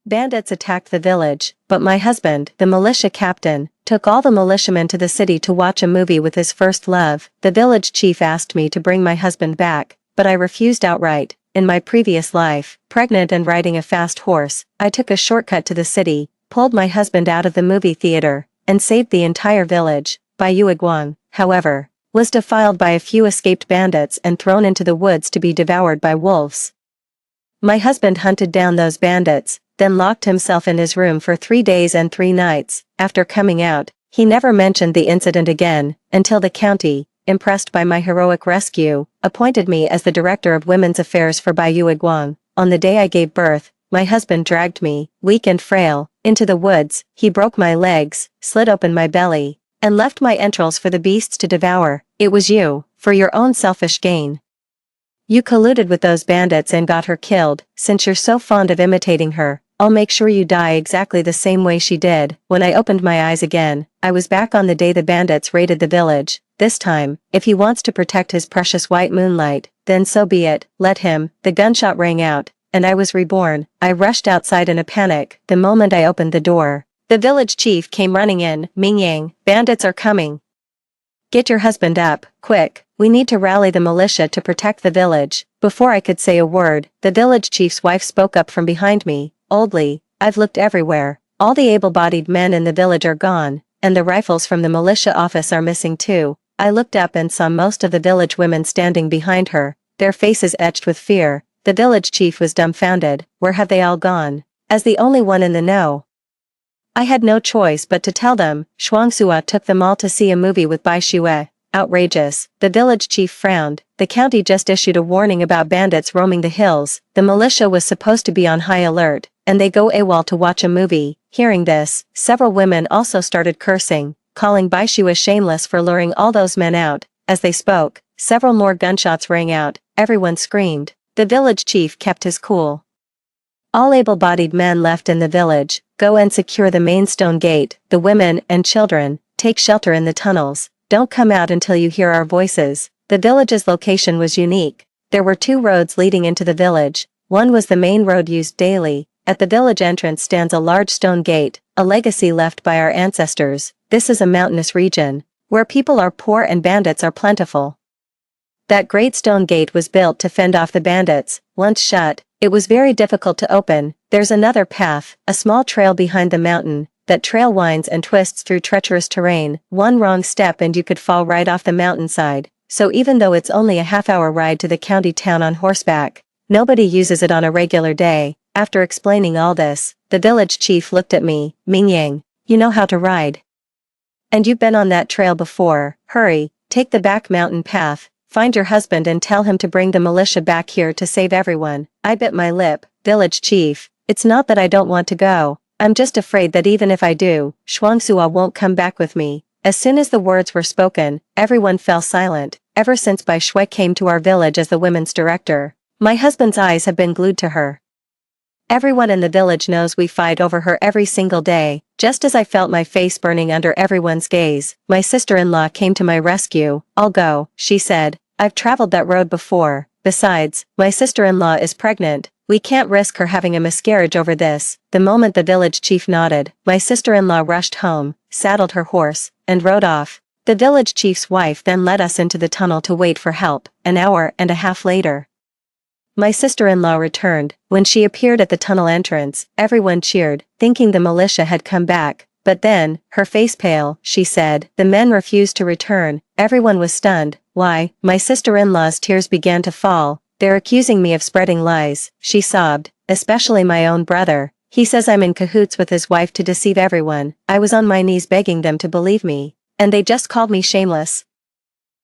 Bandits attacked the village, but my husband, the militia captain, took all the militiamen to the city to watch a movie with his first love. The village chief asked me to bring my husband back, but I refused outright. In my previous life, pregnant and riding a fast horse, I took a shortcut to the city, pulled my husband out of the movie theater, and saved the entire village. Bayuiguang, however, was defiled by a few escaped bandits and thrown into the woods to be devoured by wolves. My husband hunted down those bandits, then locked himself in his room for 3 days and 3 nights. After coming out, he never mentioned the incident again, until the county, impressed by my heroic rescue, appointed me as the director of women's affairs for Bayuiguang. On the day I gave birth, my husband dragged me, weak and frail, into the woods. He broke my legs, slit open my belly, and left my entrails for the beasts to devour. It was you, for your own selfish gain. You colluded with those bandits and got her killed. Since you're so fond of imitating her, I'll make sure you die exactly the same way she did. When I opened my eyes again, I was back on the day the bandits raided the village. This time, if he wants to protect his precious white moonlight, then so be it, let him. The gunshot rang out, and I was reborn. I rushed outside in a panic. The moment I opened the door, the village chief came running in. Mingyang, bandits are coming. Get your husband up, quick. We need to rally the militia to protect the village. Before I could say a word, the village chief's wife spoke up from behind me. Oldly, I've looked everywhere. All the able-bodied men in the village are gone, and the rifles from the militia office are missing too. I looked up and saw most of the village women standing behind her, their faces etched with fear. The village chief was dumbfounded. Where have they all gone? As the only one in the know, I had no choice but to tell them. Shuangsua took them all to see a movie with Bai Shue. Outrageous. The village chief frowned. The county just issued a warning about bandits roaming the hills. The militia was supposed to be on high alert, and they go AWOL to watch a movie. Hearing this, several women also started cursing, calling Bai Shue shameless for luring all those men out. As they spoke, several more gunshots rang out. Everyone screamed. The village chief kept his cool. All able-bodied men left in the village. Go and secure the main stone gate. The women and children, take shelter in the tunnels. Don't come out until you hear our voices. The village's location was unique. There were 2 roads leading into the village. One was the main road used daily. At the village entrance stands a large stone gate, a legacy left by our ancestors. This is a mountainous region, where people are poor and bandits are plentiful. That great stone gate was built to fend off the bandits. Once shut, it was very difficult to open. There's another path, a small trail behind the mountain. That trail winds and twists through treacherous terrain. One wrong step and you could fall right off the mountainside. So even though it's only a half-hour ride to the county town on horseback, nobody uses it on a regular day. After explaining all this, the village chief looked at me. Mingyang, you know how to ride. And you've been on that trail before. Hurry, take the back mountain path, find your husband and tell him to bring the militia back here to save everyone. I bit my lip. Village chief, it's not that I don't want to go. I'm just afraid that even if I do, Shuangsua won't come back with me. As soon as the words were spoken, everyone fell silent. Ever since Bai Shui came to our village as the women's director, my husband's eyes have been glued to her. Everyone in the village knows we fight over her every single day. Just as I felt my face burning under everyone's gaze, my sister-in-law came to my rescue. I'll go, she said. I've traveled that road before. Besides, my sister-in-law is pregnant. We can't risk her having a miscarriage over this. The moment the village chief nodded, my sister-in-law rushed home, saddled her horse, and rode off. The village chief's wife then led us into the tunnel to wait for help. An hour and a half later, my sister-in-law returned. When she appeared at the tunnel entrance, everyone cheered, thinking the militia had come back. But then, her face pale, she said, the men refused to return. Everyone was stunned. Why? My sister-in-law's tears began to fall. They're accusing me of spreading lies, she sobbed, especially my own brother. He says I'm in cahoots with his wife to deceive everyone. I was on my knees begging them to believe me, and they just called me shameless.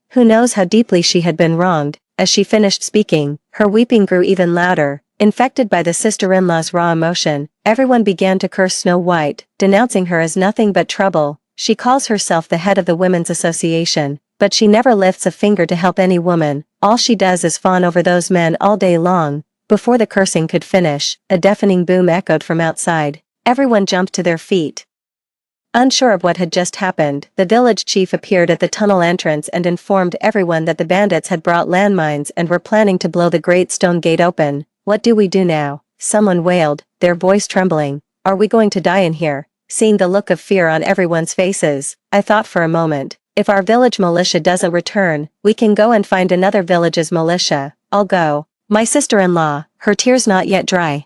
Who knows how deeply she had been wronged. As she finished speaking, her weeping grew even louder. Infected by the sister-in-law's raw emotion, everyone began to curse Snow White, denouncing her as nothing but trouble. She calls herself the head of the Women's Association, but she never lifts a finger to help any woman. All she does is fawn over those men all day long. Before the cursing could finish, a deafening boom echoed from outside. Everyone jumped to their feet. Unsure of what had just happened, the village chief appeared at the tunnel entrance and informed everyone that the bandits had brought landmines and were planning to blow the great stone gate open. What do we do now? someone wailed, their voice trembling. Are we going to die in here? Seeing the look of fear on everyone's faces, I thought for a moment, if our village militia doesn't return, we can go and find another village's militia. I'll go. My sister-in-law, her tears not yet dry,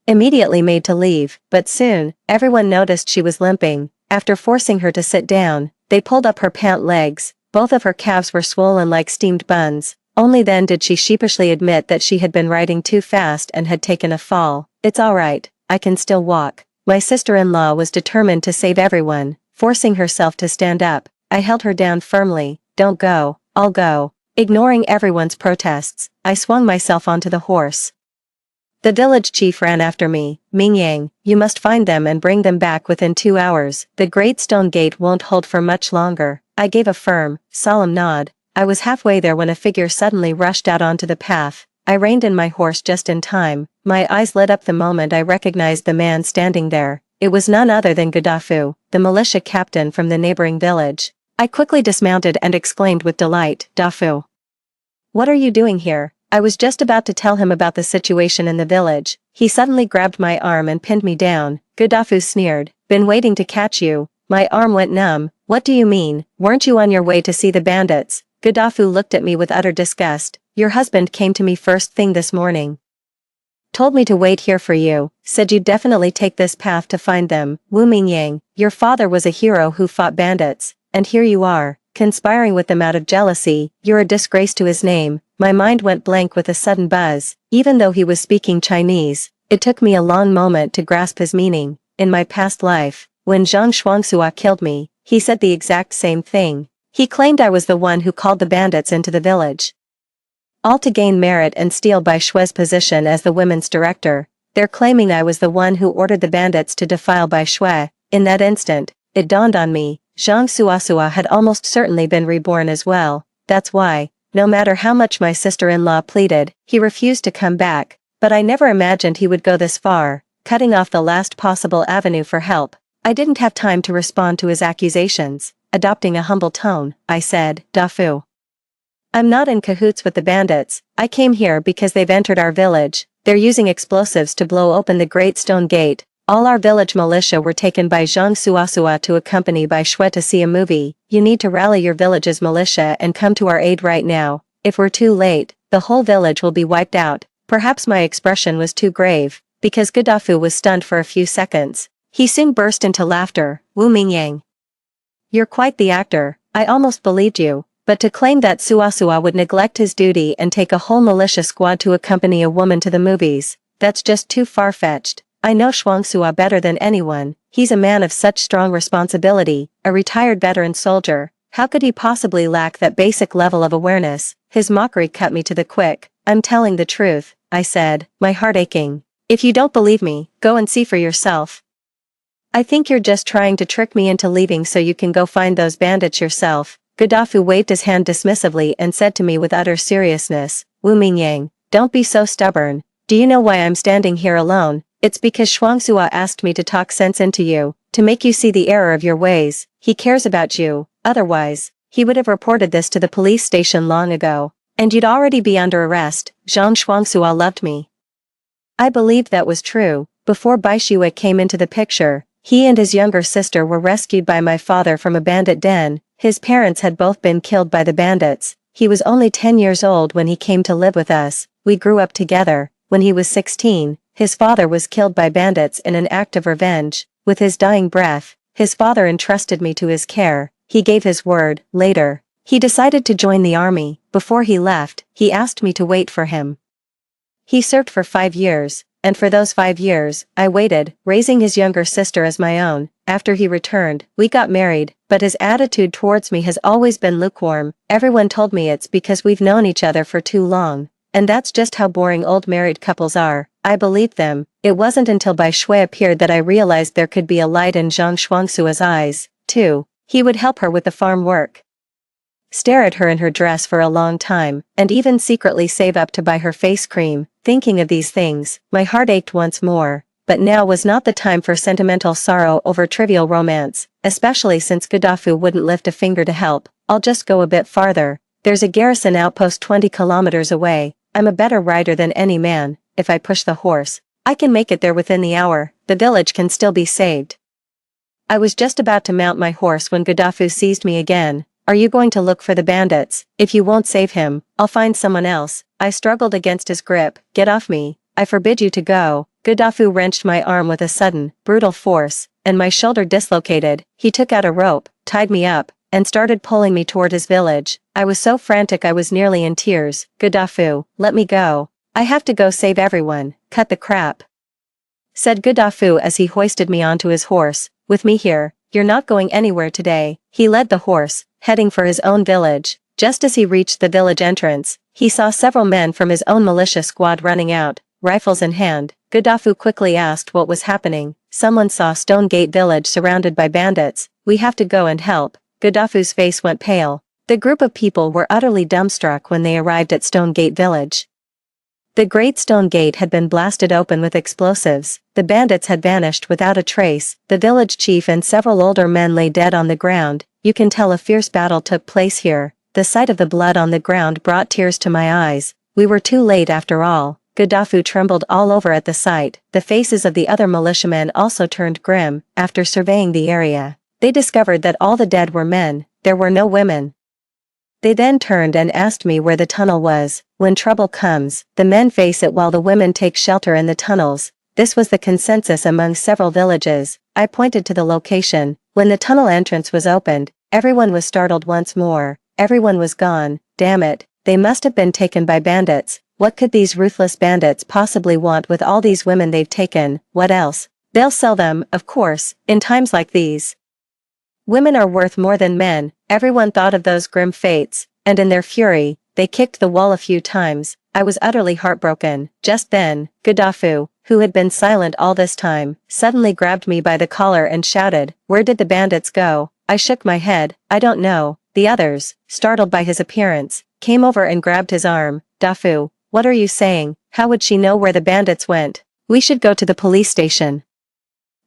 immediately made to leave, but soon, everyone noticed she was limping. After forcing her to sit down, they pulled up her pant legs. Both of her calves were swollen like steamed buns. Only then did she sheepishly admit that she had been riding too fast and had taken a fall. It's all right, I can still walk. My sister-in-law was determined to save everyone, forcing herself to stand up. I held her down firmly. Don't go, I'll go. Ignoring everyone's protests, I swung myself onto the horse. The village chief ran after me. Mingyang, you must find them and bring them back within 2 hours. The great stone gate won't hold for much longer. I gave a firm, solemn nod. I was halfway there when a figure suddenly rushed out onto the path. I reined in my horse just in time. My eyes lit up the moment I recognized the man standing there. It was none other than Gaddafi, the militia captain from the neighboring village. I quickly dismounted and exclaimed with delight, Dafu. What are you doing here? I was just about to tell him about the situation in the village. He suddenly grabbed my arm and pinned me down. Gaddafi sneered, been waiting to catch you. My arm went numb. What do you mean? Weren't you on your way to see the bandits? Gaddafi looked at me with utter disgust. Your husband came to me first thing this morning. Told me to wait here for you, said you'd definitely take this path to find them. Wu Mingyang, your father was a hero who fought bandits, and here you are, conspiring with them out of jealousy. You're a disgrace to his name. My mind went blank with a sudden buzz. Even though he was speaking Chinese, it took me a long moment to grasp his meaning. In my past life, when Zhang Shuangsua killed me, he said the exact same thing. He claimed I was the one who called the bandits into the village, all to gain merit and steal Bai Shui's position as the women's director. They're claiming I was the one who ordered the bandits to defile Bai Shui. In that instant, it dawned on me, Zhang Suasua had almost certainly been reborn as well. That's why, no matter how much my sister-in-law pleaded, he refused to come back. But I never imagined he would go this far, cutting off the last possible avenue for help. I didn't have time to respond to his accusations. Adopting a humble tone, I said, Dafu. I'm not in cahoots with the bandits. I came here because they've entered our village. They're using explosives to blow open the great stone gate. All our village militia were taken by Zhang Suasua to accompany Bai Shui to see a movie. You need to rally your village's militia and come to our aid right now. If we're too late, the whole village will be wiped out. Perhaps my expression was too grave, because Gaddafi was stunned for a few seconds. He soon burst into laughter. Wu Mingyang, you're quite the actor. I almost believed you. But to claim that Suasua would neglect his duty and take a whole militia squad to accompany a woman to the movies, that's just too far-fetched. I know Shuangsua better than anyone. He's a man of such strong responsibility, a retired veteran soldier. How could he possibly lack that basic level of awareness? His mockery cut me to the quick. I'm telling the truth, I said, my heart aching. If you don't believe me, go and see for yourself. I think you're just trying to trick me into leaving so you can go find those bandits yourself. Gaddafi waved his hand dismissively and said to me with utter seriousness, Wu Mingyang, don't be so stubborn. Do you know why I'm standing here alone? It's because Shuangsua asked me to talk sense into you, to make you see the error of your ways. He cares about you. Otherwise, he would have reported this to the police station long ago, and you'd already be under arrest. Zhang Shuangsua loved me. I believed that was true. Before Bai Shui came into the picture, he and his younger sister were rescued by my father from a bandit den. His parents had both been killed by the bandits. He was only 10 years old when he came to live with us. We grew up together. When he was 16, his father was killed by bandits in an act of revenge. With his dying breath, his father entrusted me to his care. He gave his word. Later, he decided to join the army. Before he left, he asked me to wait for him. He served for 5 years, and for those 5 years, I waited, raising his younger sister as my own. After he returned, we got married, but his attitude towards me has always been lukewarm. Everyone told me it's because we've known each other for too long. And that's just how boring old married couples are. I believed them. It wasn't until Bai Shui appeared that I realized there could be a light in Zhang Shuangsua's eyes, too. He would help her with the farm work, stare at her in her dress for a long time, and even secretly save up to buy her face cream. Thinking of these things, my heart ached once more. But now was not the time for sentimental sorrow over trivial romance, especially since Gaddafi wouldn't lift a finger to help. I'll just go a bit farther. There's a garrison outpost 20 kilometers away. I'm a better rider than any man. if I push the horse, I can make it there within the hour, the village can still be saved. I was just about to mount my horse when Gaddafi seized me again. Are you going to look for the bandits? If you won't save him, I'll find someone else. I struggled against his grip. Get off me. I forbid you to go. Gaddafi wrenched my arm with a sudden, brutal force, and my shoulder dislocated. He took out a rope, tied me up, and started pulling me toward his village. I was so frantic I was nearly in tears. Gaddafi, let me go. I have to go save everyone. Cut the crap, said Gaddafi as he hoisted me onto his horse. With me here, you're not going anywhere today. He led the horse, heading for his own village. Just as he reached the village entrance, he saw several men from his own militia squad running out, rifles in hand. Gaddafi quickly asked what was happening. Someone saw Stone Gate village surrounded by bandits. We have to go and help. Gaddafi's face went pale. The group of people were utterly dumbstruck when they arrived at Stone Gate village. The Great Stone Gate had been blasted open with explosives. The bandits had vanished without a trace. The village chief and several older men lay dead on the ground. You can tell a fierce battle took place here. The sight of the blood on the ground brought tears to my eyes. We were too late after all. Gaddafi trembled all over at the sight. The faces of the other militiamen also turned grim. After surveying the area, they discovered that all the dead were men. There were no women. They then turned and asked me where the tunnel was. When trouble comes, the men face it while the women take shelter in the tunnels. This was the consensus among several villages. I pointed to the location. When the tunnel entrance was opened, everyone was startled once more. Everyone was gone. Damn it, they must have been taken by bandits. What could these ruthless bandits possibly want with all these women they've taken? What else? They'll sell them, of course, in times like these. Women are worth more than men. Everyone thought of those grim fates, and in their fury, they kicked the wall a few times. I was utterly heartbroken. Just then, Gaddafi, who had been silent all this time, suddenly grabbed me by the collar and shouted, "Where did the bandits go?" I shook my head. I don't know. The others, startled by his appearance, came over and grabbed his arm. Dafu, what are you saying? How would she know where the bandits went? We should go to the police station.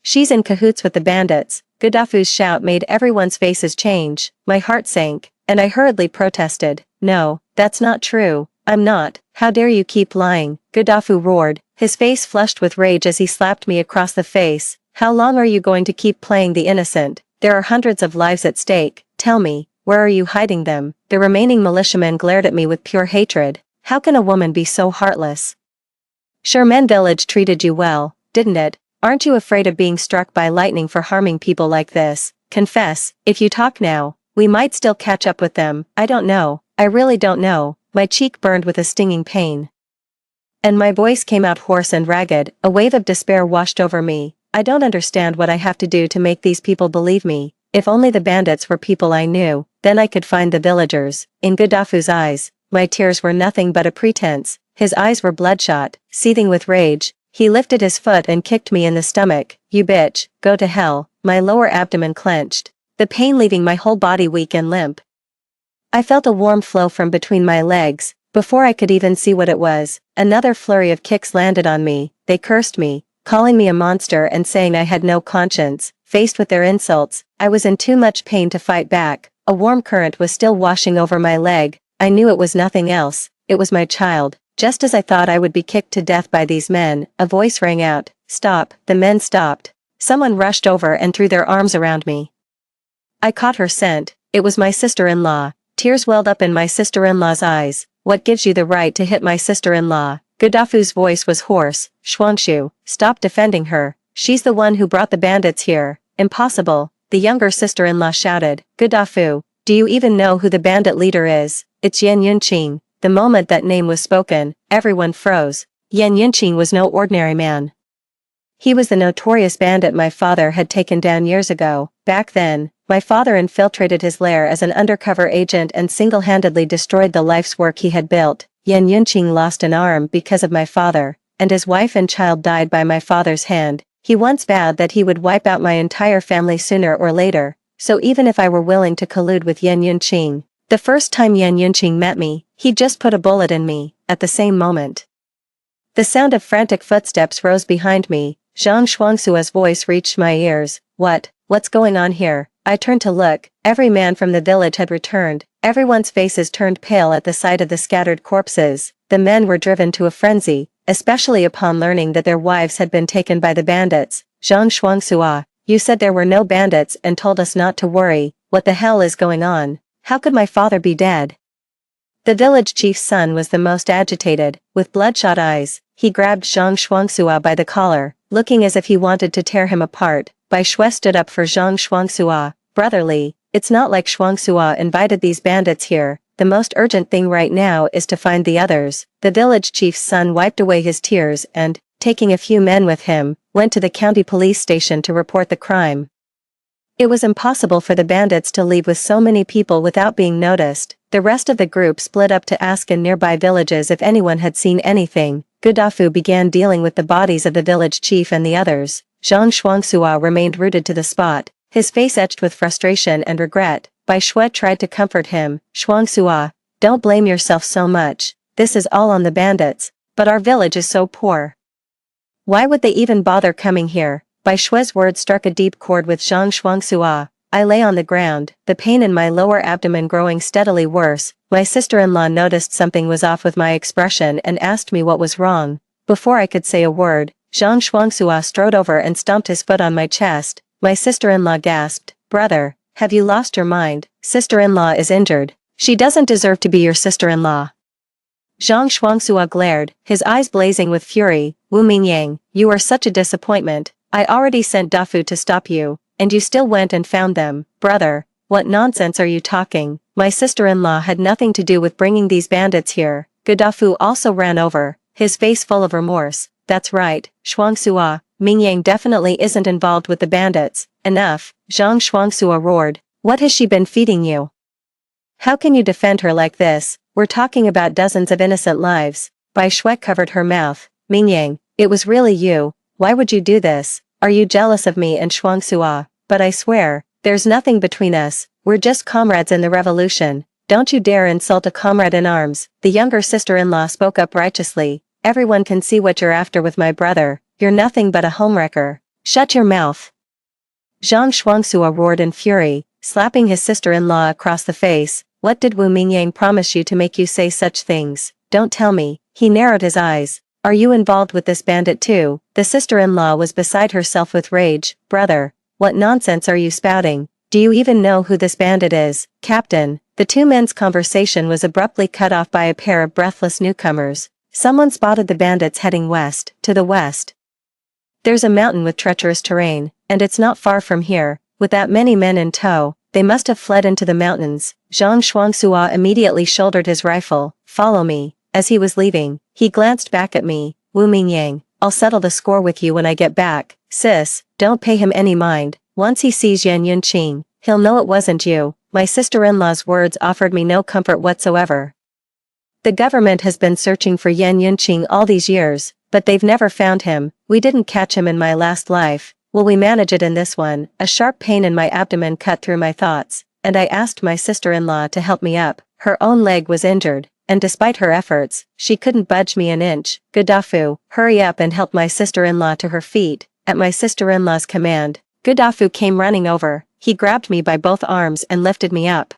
She's in cahoots with the bandits. Gaddafi's shout made everyone's faces change. My heart sank, and I hurriedly protested. No, that's not true. I'm not. How dare you keep lying? Gaddafi roared, his face flushed with rage as he slapped me across the face. How long are you going to keep playing the innocent? There are hundreds of lives at stake. Tell me, where are you hiding them? The remaining militiamen glared at me with pure hatred. How can a woman be so heartless? Sherman Village treated you well, didn't it? Aren't you afraid of being struck by lightning for harming people like this? Confess, if you talk now, we might still catch up with them. I don't know. I really don't know. My cheek burned with a stinging pain, and my voice came out hoarse and ragged. A wave of despair washed over me. I don't understand what I have to do to make these people believe me. If only the bandits were people I knew, then I could find the villagers. In Gaddafi's eyes, my tears were nothing but a pretense. His eyes were bloodshot, seething with rage. He lifted his foot and kicked me in the stomach. You bitch, go to hell. My lower abdomen clenched, the pain leaving my whole body weak and limp. I felt a warm flow from between my legs. Before I could even see what it was, another flurry of kicks landed on me. They cursed me, calling me a monster and saying I had no conscience. Faced with their insults, I was in too much pain to fight back. A warm current was still washing over my leg. I knew it was nothing else. It was my child. Just as I thought I would be kicked to death by these men, a voice rang out. Stop. The men stopped. Someone rushed over and threw their arms around me. I caught her scent. It was my sister-in-law. Tears welled up in my sister-in-law's eyes. What gives you the right to hit my sister-in-law? Gaddafi's voice was hoarse. Shuangshu, stop defending her. She's the one who brought the bandits here. Impossible, the younger sister-in-law shouted. Gaddafi, do you even know who the bandit leader is? It's Yan Yunqing. The moment that name was spoken, everyone froze. Yan Yunqing was no ordinary man. He was the notorious bandit my father had taken down years ago. Back then, my father infiltrated his lair as an undercover agent and single-handedly destroyed the life's work he had built. Yan Yunqing lost an arm because of my father, and his wife and child died by my father's hand. He once vowed that he would wipe out my entire family sooner or later, so even if I were willing to collude with Yan Yunqing, the first time Yan Yunqing met me, he just put a bullet in me. At the same moment, the sound of frantic footsteps rose behind me. Zhang Shuangsua's voice reached my ears. What's going on here? I turned to look. Every man from the village had returned. Everyone's faces turned pale at the sight of the scattered corpses. The men were driven to a frenzy, especially upon learning that their wives had been taken by the bandits. Zhang Shuangsua, you said there were no bandits and told us not to worry. What the hell is going on? How could my father be dead? The village chief's son was the most agitated. With bloodshot eyes, he grabbed Zhang Shuangsua by the collar, looking as if he wanted to tear him apart. Bai Shui stood up for Zhang Shuangsua. Brotherly, it's not like Shuangsua invited these bandits here. The most urgent thing right now is to find the others. The village chief's son wiped away his tears and, taking a few men with him, went to the county police station to report the crime. It was impossible for the bandits to leave with so many people without being noticed. The rest of the group split up to ask in nearby villages if anyone had seen anything. Gudafu began dealing with the bodies of the village chief and the others. Zhang Shuangsua remained rooted to the spot, his face etched with frustration and regret. Bai Shui tried to comfort him. Shuangsua, don't blame yourself so much. This is all on the bandits, but our village is so poor. Why would they even bother coming here? Bai Shui's words struck a deep chord with Zhang Shuangsua. I lay on the ground, the pain in my lower abdomen growing steadily worse. My sister-in-law noticed something was off with my expression and asked me what was wrong. Before I could say a word, Zhang Shuangsua strode over and stomped his foot on my chest. My sister-in-law gasped, Brother, have you lost your mind? Sister-in-law is injured. She doesn't deserve to be your sister-in-law. Zhang Shuangsua glared, his eyes blazing with fury. Wu Mingyang, you are such a disappointment. I already sent Dafu to stop you, and you still went and found them. Brother, what nonsense are you talking? My sister-in-law had nothing to do with bringing these bandits here. Gudafu also ran over, his face full of remorse. That's right, Shuangsua, Mingyang definitely isn't involved with the bandits. Enough, Zhang Shuangsua roared. What has she been feeding you? How can you defend her like this? We're talking about dozens of innocent lives. Bai Shui covered her mouth. Mingyang, it was really you. Why would you do this? Are you jealous of me and Shuangsua? But I swear, there's nothing between us. We're just comrades in the revolution. Don't you dare insult a comrade in arms. The younger sister-in-law spoke up righteously. Everyone can see what you're after with my brother. You're nothing but a homewrecker. Shut your mouth. Zhang Shuangsua roared in fury, slapping his sister-in-law across the face. What did Wu Mingyang promise you to make you say such things? Don't tell me. He narrowed his eyes. Are you involved with this bandit too? The sister-in-law was beside herself with rage. Brother, what nonsense are you spouting? Do you even know who this bandit is? Captain, the two men's conversation was abruptly cut off by a pair of breathless newcomers. Someone spotted the bandits heading west, to the west. There's a mountain with treacherous terrain, and it's not far from here. With that many men in tow, they must have fled into the mountains. Zhang Shuangsua immediately shouldered his rifle. Follow me. As he was leaving, he glanced back at me. Wu Mingyang, I'll settle the score with you when I get back. Sis, don't pay him any mind. Once he sees Yan Yunqing, he'll know it wasn't you. My sister-in-law's words offered me no comfort whatsoever. The government has been searching for Yan Yunqing all these years, but they've never found him. We didn't catch him in my last life. Will we manage it in this one? A sharp pain in my abdomen cut through my thoughts, and I asked my sister-in-law to help me up. Her own leg was injured, and despite her efforts, she couldn't budge me an inch. Gudafu, hurry up and help my sister-in-law to her feet. At my sister-in-law's command, Gudafu came running over. He grabbed me by both arms and lifted me up.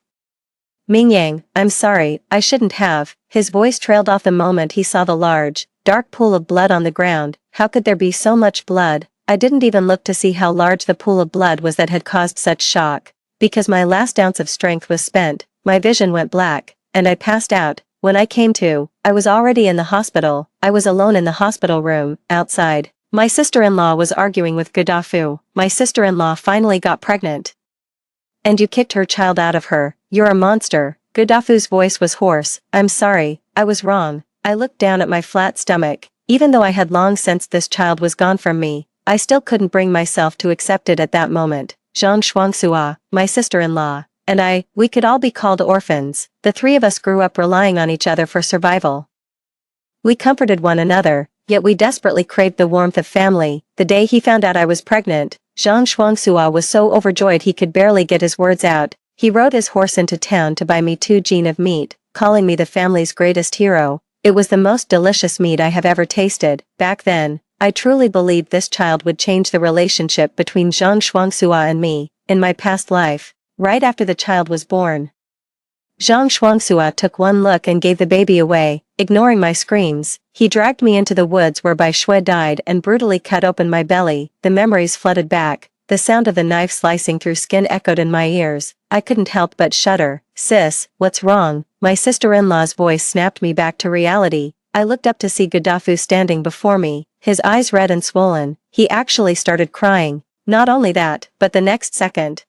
Mingyang, I'm sorry, I shouldn't have. His voice trailed off the moment he saw the large, dark pool of blood on the ground. How could there be so much blood? I didn't even look to see how large the pool of blood was that had caused such shock. Because my last ounce of strength was spent, my vision went black, and I passed out. When I came to, I was already in the hospital. I was alone in the hospital room, outside. My sister-in-law was arguing with Gudafu. My sister-in-law finally got pregnant. And you kicked her child out of her. You're a monster. Gudafu's voice was hoarse. I'm sorry, I was wrong. I looked down at my flat stomach. Even though I had long sensed this child was gone from me, I still couldn't bring myself to accept it at that moment. Zhang Shuangsua, my sister-in-law, and we could all be called orphans. The three of us grew up relying on each other for survival. We comforted one another, yet we desperately craved the warmth of family. The day he found out I was pregnant, Zhang Shuangsua was so overjoyed he could barely get his words out. He rode his horse into town to buy me 2 jin of meat, calling me the family's greatest hero. It was the most delicious meat I have ever tasted. Back then, I truly believed this child would change the relationship between Zhang Shuangsua and me. In my past life, right after the child was born, Zhang Shuangsua took one look and gave the baby away, ignoring my screams. He dragged me into the woods where Bai Shui died and brutally cut open my belly. The memories flooded back. The sound of the knife slicing through skin echoed in my ears. I couldn't help but shudder. "Sis, what's wrong?" My sister-in-law's voice snapped me back to reality. I looked up to see Gaddafi standing before me, his eyes red and swollen. He actually started crying. Not only that, but the next second,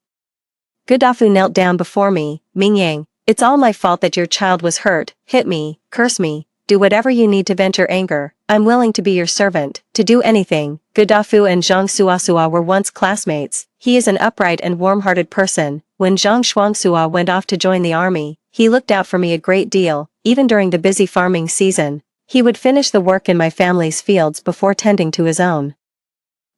Gaddafi knelt down before me. "Mingyang, it's all my fault that your child was hurt. Hit me, curse me, do whatever you need to vent your anger. I'm willing to be your servant, to do anything." Gaddafi and Zhang Suasua were once classmates. He is an upright and warm-hearted person. When Zhang Shuangsua went off to join the army, he looked out for me a great deal, even during the busy farming season. He would finish the work in my family's fields before tending to his own.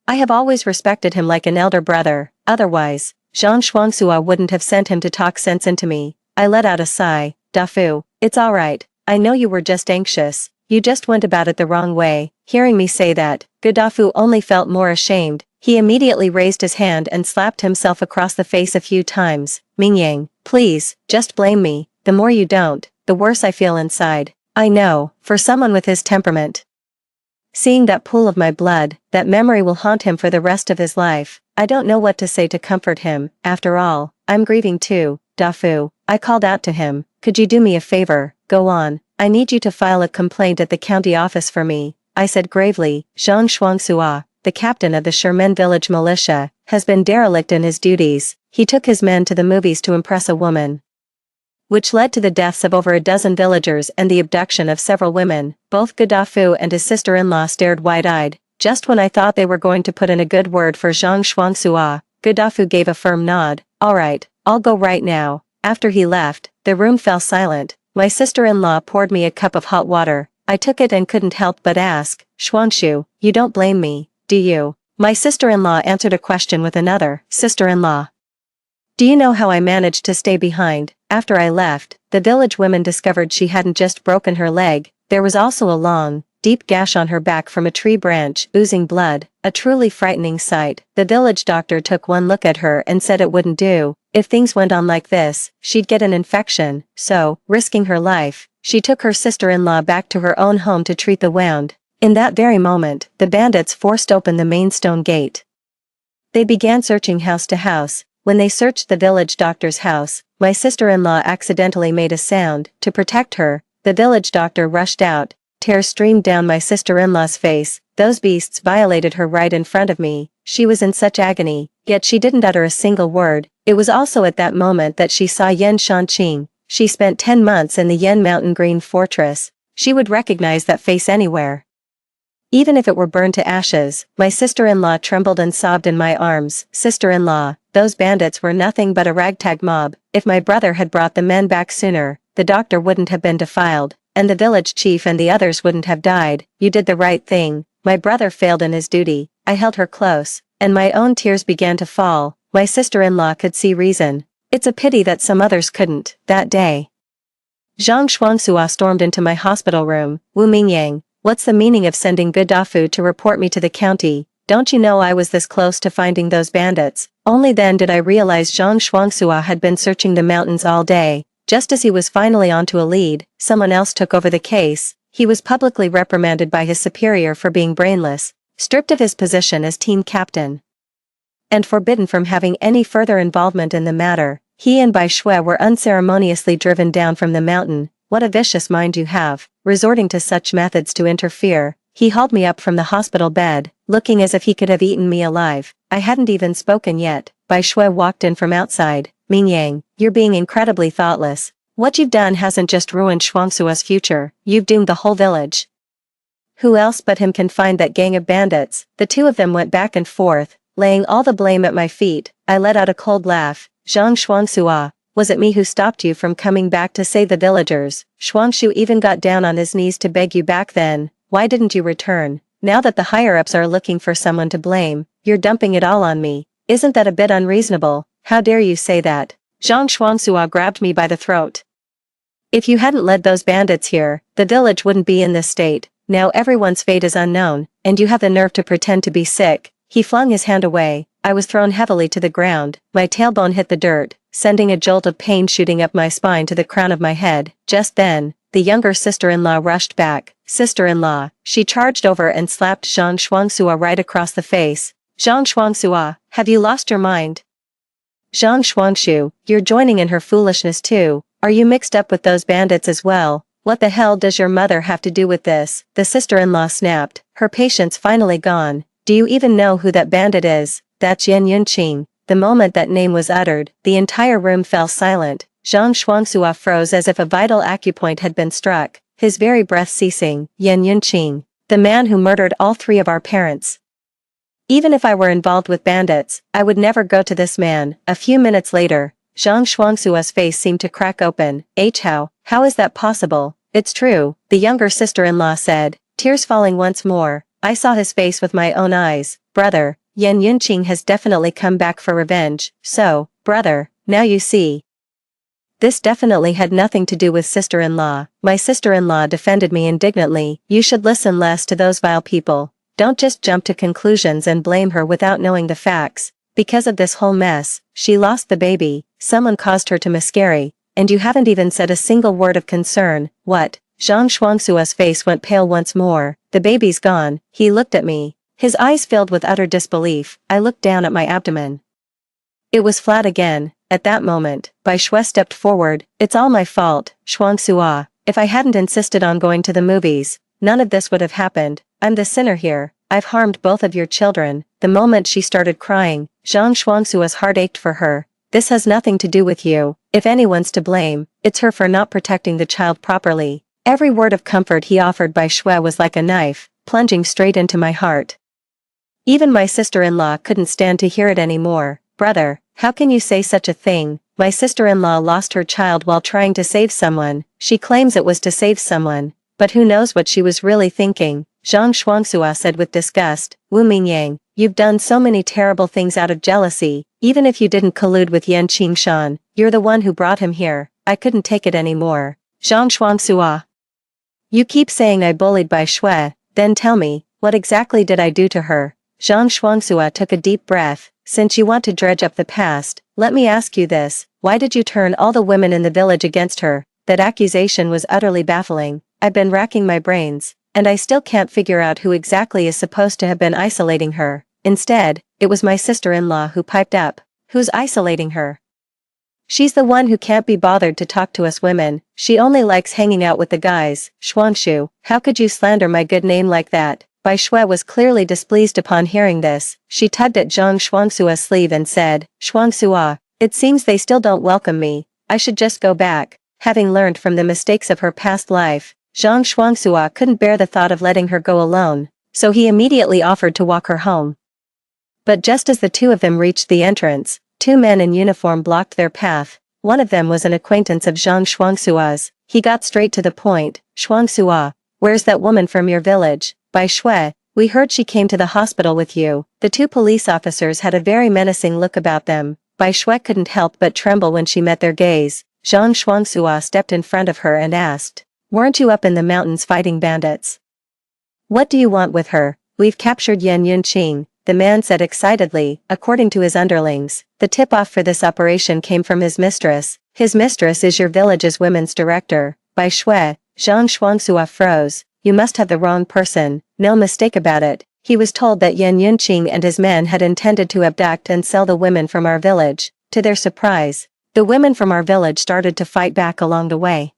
I have always respected him like an elder brother. Otherwise, Zhang Shuangsua wouldn't have sent him to talk sense into me. I let out a sigh. "Dafu, it's alright. I know you were just anxious. You just went about it the wrong way." Hearing me say that, Gaddafi only felt more ashamed. He immediately raised his hand and slapped himself across the face a few times. "Mingyang, please, just blame me. The more you don't, the worse I feel inside. I know, for someone with his temperament. Seeing that pool of my blood, that memory will haunt him for the rest of his life. I don't know what to say to comfort him. After all, I'm grieving too." "Dafu," I called out to him, "could you do me a favor?" "Go on. I need you to file a complaint at the county office for me," I said gravely. "Zhang Shuangsua, the captain of the Sherman village militia, has been derelict in his duties. He took his men to the movies to impress a woman, which led to the deaths of over a dozen villagers and the abduction of several women." Both Gaddafi and his sister-in-law stared wide-eyed. Just when I thought they were going to put in a good word for Zhang Shuangsua, Gaddafi gave a firm nod. "Alright, I'll go right now." After he left, the room fell silent. My sister-in-law poured me a cup of hot water. I took it and couldn't help but ask, "Shuangshu, you don't blame me, do you?" My sister-in-law answered a question with another. "Sister-in-law, do you know how I managed to stay behind?" After I left, the village women discovered she hadn't just broken her leg, there was also a long, deep gash on her back from a tree branch, oozing blood, a truly frightening sight. The village doctor took one look at her and said it wouldn't do. If things went on like this, she'd get an infection, so, risking her life, she took her sister-in-law back to her own home to treat the wound. In that very moment, the bandits forced open the main stone gate. They began searching house to house. When they searched the village doctor's house, my sister-in-law accidentally made a sound. To protect her, the village doctor rushed out. Tears streamed down my sister-in-law's face. Those beasts violated her right in front of me. She was in such agony, yet she didn't utter a single word. It was also at that moment that she saw Yan Shanqing. She spent 10 months in the Yan Mountain Green Fortress. She would recognize that face anywhere, even if it were burned to ashes. My sister-in-law trembled and sobbed in my arms. "Sister-in-law, those bandits were nothing but a ragtag mob. If my brother had brought the men back sooner, the doctor wouldn't have been defiled, and the village chief and the others wouldn't have died. You did the right thing. My brother failed in his duty." I held her close, and my own tears began to fall. My sister-in-law could see reason. It's a pity that some others couldn't. That day, Zhang Shuangsua stormed into my hospital room. "Wu Mingyang, what's the meaning of sending Gaddafi to report me to the county? Don't you know I was this close to finding those bandits?" Only then did I realize Zhang Shuangsua had been searching the mountains all day. Just as he was finally onto a lead, someone else took over the case. He was publicly reprimanded by his superior for being brainless, stripped of his position as team captain, and forbidden from having any further involvement in the matter. He and Bai Shui were unceremoniously driven down from the mountain. "What a vicious mind you have, resorting to such methods to interfere." He hauled me up from the hospital bed, looking as if he could have eaten me alive. I hadn't even spoken yet. Bai Shui walked in from outside. "Mingyang, you're being incredibly thoughtless. What you've done hasn't just ruined Shuangsua's future, you've doomed the whole village. Who else but him can find that gang of bandits?" The two of them went back and forth, laying all the blame at my feet. I let out a cold laugh. "Zhang Shuangsua, was it me who stopped you from coming back to save the villagers? Shuangshu even got down on his knees to beg you back then. Why didn't you return? Now that the higher-ups are looking for someone to blame, you're dumping it all on me. Isn't that a bit unreasonable? How dare you say that?" Zhang Shuangsua grabbed me by the throat. "If you hadn't led those bandits here, the village wouldn't be in this state. Now everyone's fate is unknown, and you have the nerve to pretend to be sick." He flung his hand away. I was thrown heavily to the ground. My tailbone hit the dirt. sending a jolt of pain shooting up my spine to the crown of my head. Just then, the younger sister-in-law rushed back. Sister-in-law, she charged over and slapped Zhang Shuangsua right across the face. Zhang Shuangsua, have you lost your mind? Zhang Shuangshu, you're joining in her foolishness too. Are you mixed up with those bandits as well? What the hell does your mother have to do with this? The sister-in-law snapped, her patience finally gone. Do you even know who that bandit is? That's Yan Yunqing. The moment that name was uttered, the entire room fell silent. Zhang Shuangsua froze as if a vital acupoint had been struck, his very breath ceasing. Yan Yunqing, the man who murdered all three of our parents. Even if I were involved with bandits, I would never go to this man. A few minutes later, Zhang Shuangsua's face seemed to crack open. How is that possible? It's true, the younger sister-in-law said, tears falling once more. I saw his face with my own eyes. Brother, Yan Yunqing has definitely come back for revenge. So, brother, now you see. This definitely had nothing to do with sister-in-law. My sister-in-law defended me indignantly. You should listen less to those vile people. Don't just jump to conclusions and blame her without knowing the facts. Because of this whole mess, she lost the baby, someone caused her to miscarry, and you haven't even said a single word of concern. What? Zhang Shuangsua's face went pale once more. The baby's gone. He looked at me. His eyes filled with utter disbelief. I looked down at my abdomen. It was flat again. At that moment, Bai Shui stepped forward. It's all my fault, Shuangsua. If I hadn't insisted on going to the movies, none of this would have happened. I'm the sinner here. I've harmed both of your children. The moment she started crying, Zhang Shuangsua's heart ached for her. This has nothing to do with you. If anyone's to blame, it's her for not protecting the child properly. Every word of comfort he offered Bai Shui was like a knife, plunging straight into my heart. Even my sister-in-law couldn't stand to hear it anymore. Brother, how can you say such a thing? My sister-in-law lost her child while trying to save someone. She claims it was to save someone, but who knows what she was really thinking. Zhang Shuangsua said with disgust. Wu Mingyang, you've done so many terrible things out of jealousy. Even if you didn't collude with Yan Qingshan, you're the one who brought him here. I couldn't take it anymore. Zhang Shuangsua. You keep saying I bullied Bai Shui, then tell me, what exactly did I do to her? Zhang Shuangsua took a deep breath. Since you want to dredge up the past, let me ask you this. Why did you turn all the women in the village against her? That accusation was utterly baffling. I've been racking my brains, and I still can't figure out who exactly is supposed to have been isolating her. Instead, it was my sister-in-law who piped up. Who's isolating her? She's the one who can't be bothered to talk to us women. She only likes hanging out with the guys. Shuangshu, how could you slander my good name like that? Bai Shui was clearly displeased upon hearing this. She tugged at Zhang Shuangsua's sleeve and said, Shuangsua, it seems they still don't welcome me. I should just go back. Having learned from the mistakes of her past life, Zhang Shuangsua couldn't bear the thought of letting her go alone, so he immediately offered to walk her home. But just as the two of them reached the entrance, two men in uniform blocked their path. One of them was an acquaintance of Zhang Shuangsua's. He got straight to the point. Shuangsua, where's that woman from your village? Bai Shui, we heard she came to the hospital with you. The two police officers had a very menacing look about them. Bai Shui couldn't help but tremble when she met their gaze. Zhang Shuangsua stepped in front of her and asked, weren't you up in the mountains fighting bandits? What do you want with her? We've captured Yan Yunqing, the man said excitedly. According to his underlings, the tip-off for this operation came from his mistress. His mistress is your village's women's director. Bai Shui, Zhang Shuangsua froze. You must have the wrong person, no mistake about it. He was told that Yan Yunqing and his men had intended to abduct and sell the women from our village. To their surprise, the women from our village started to fight back along the way.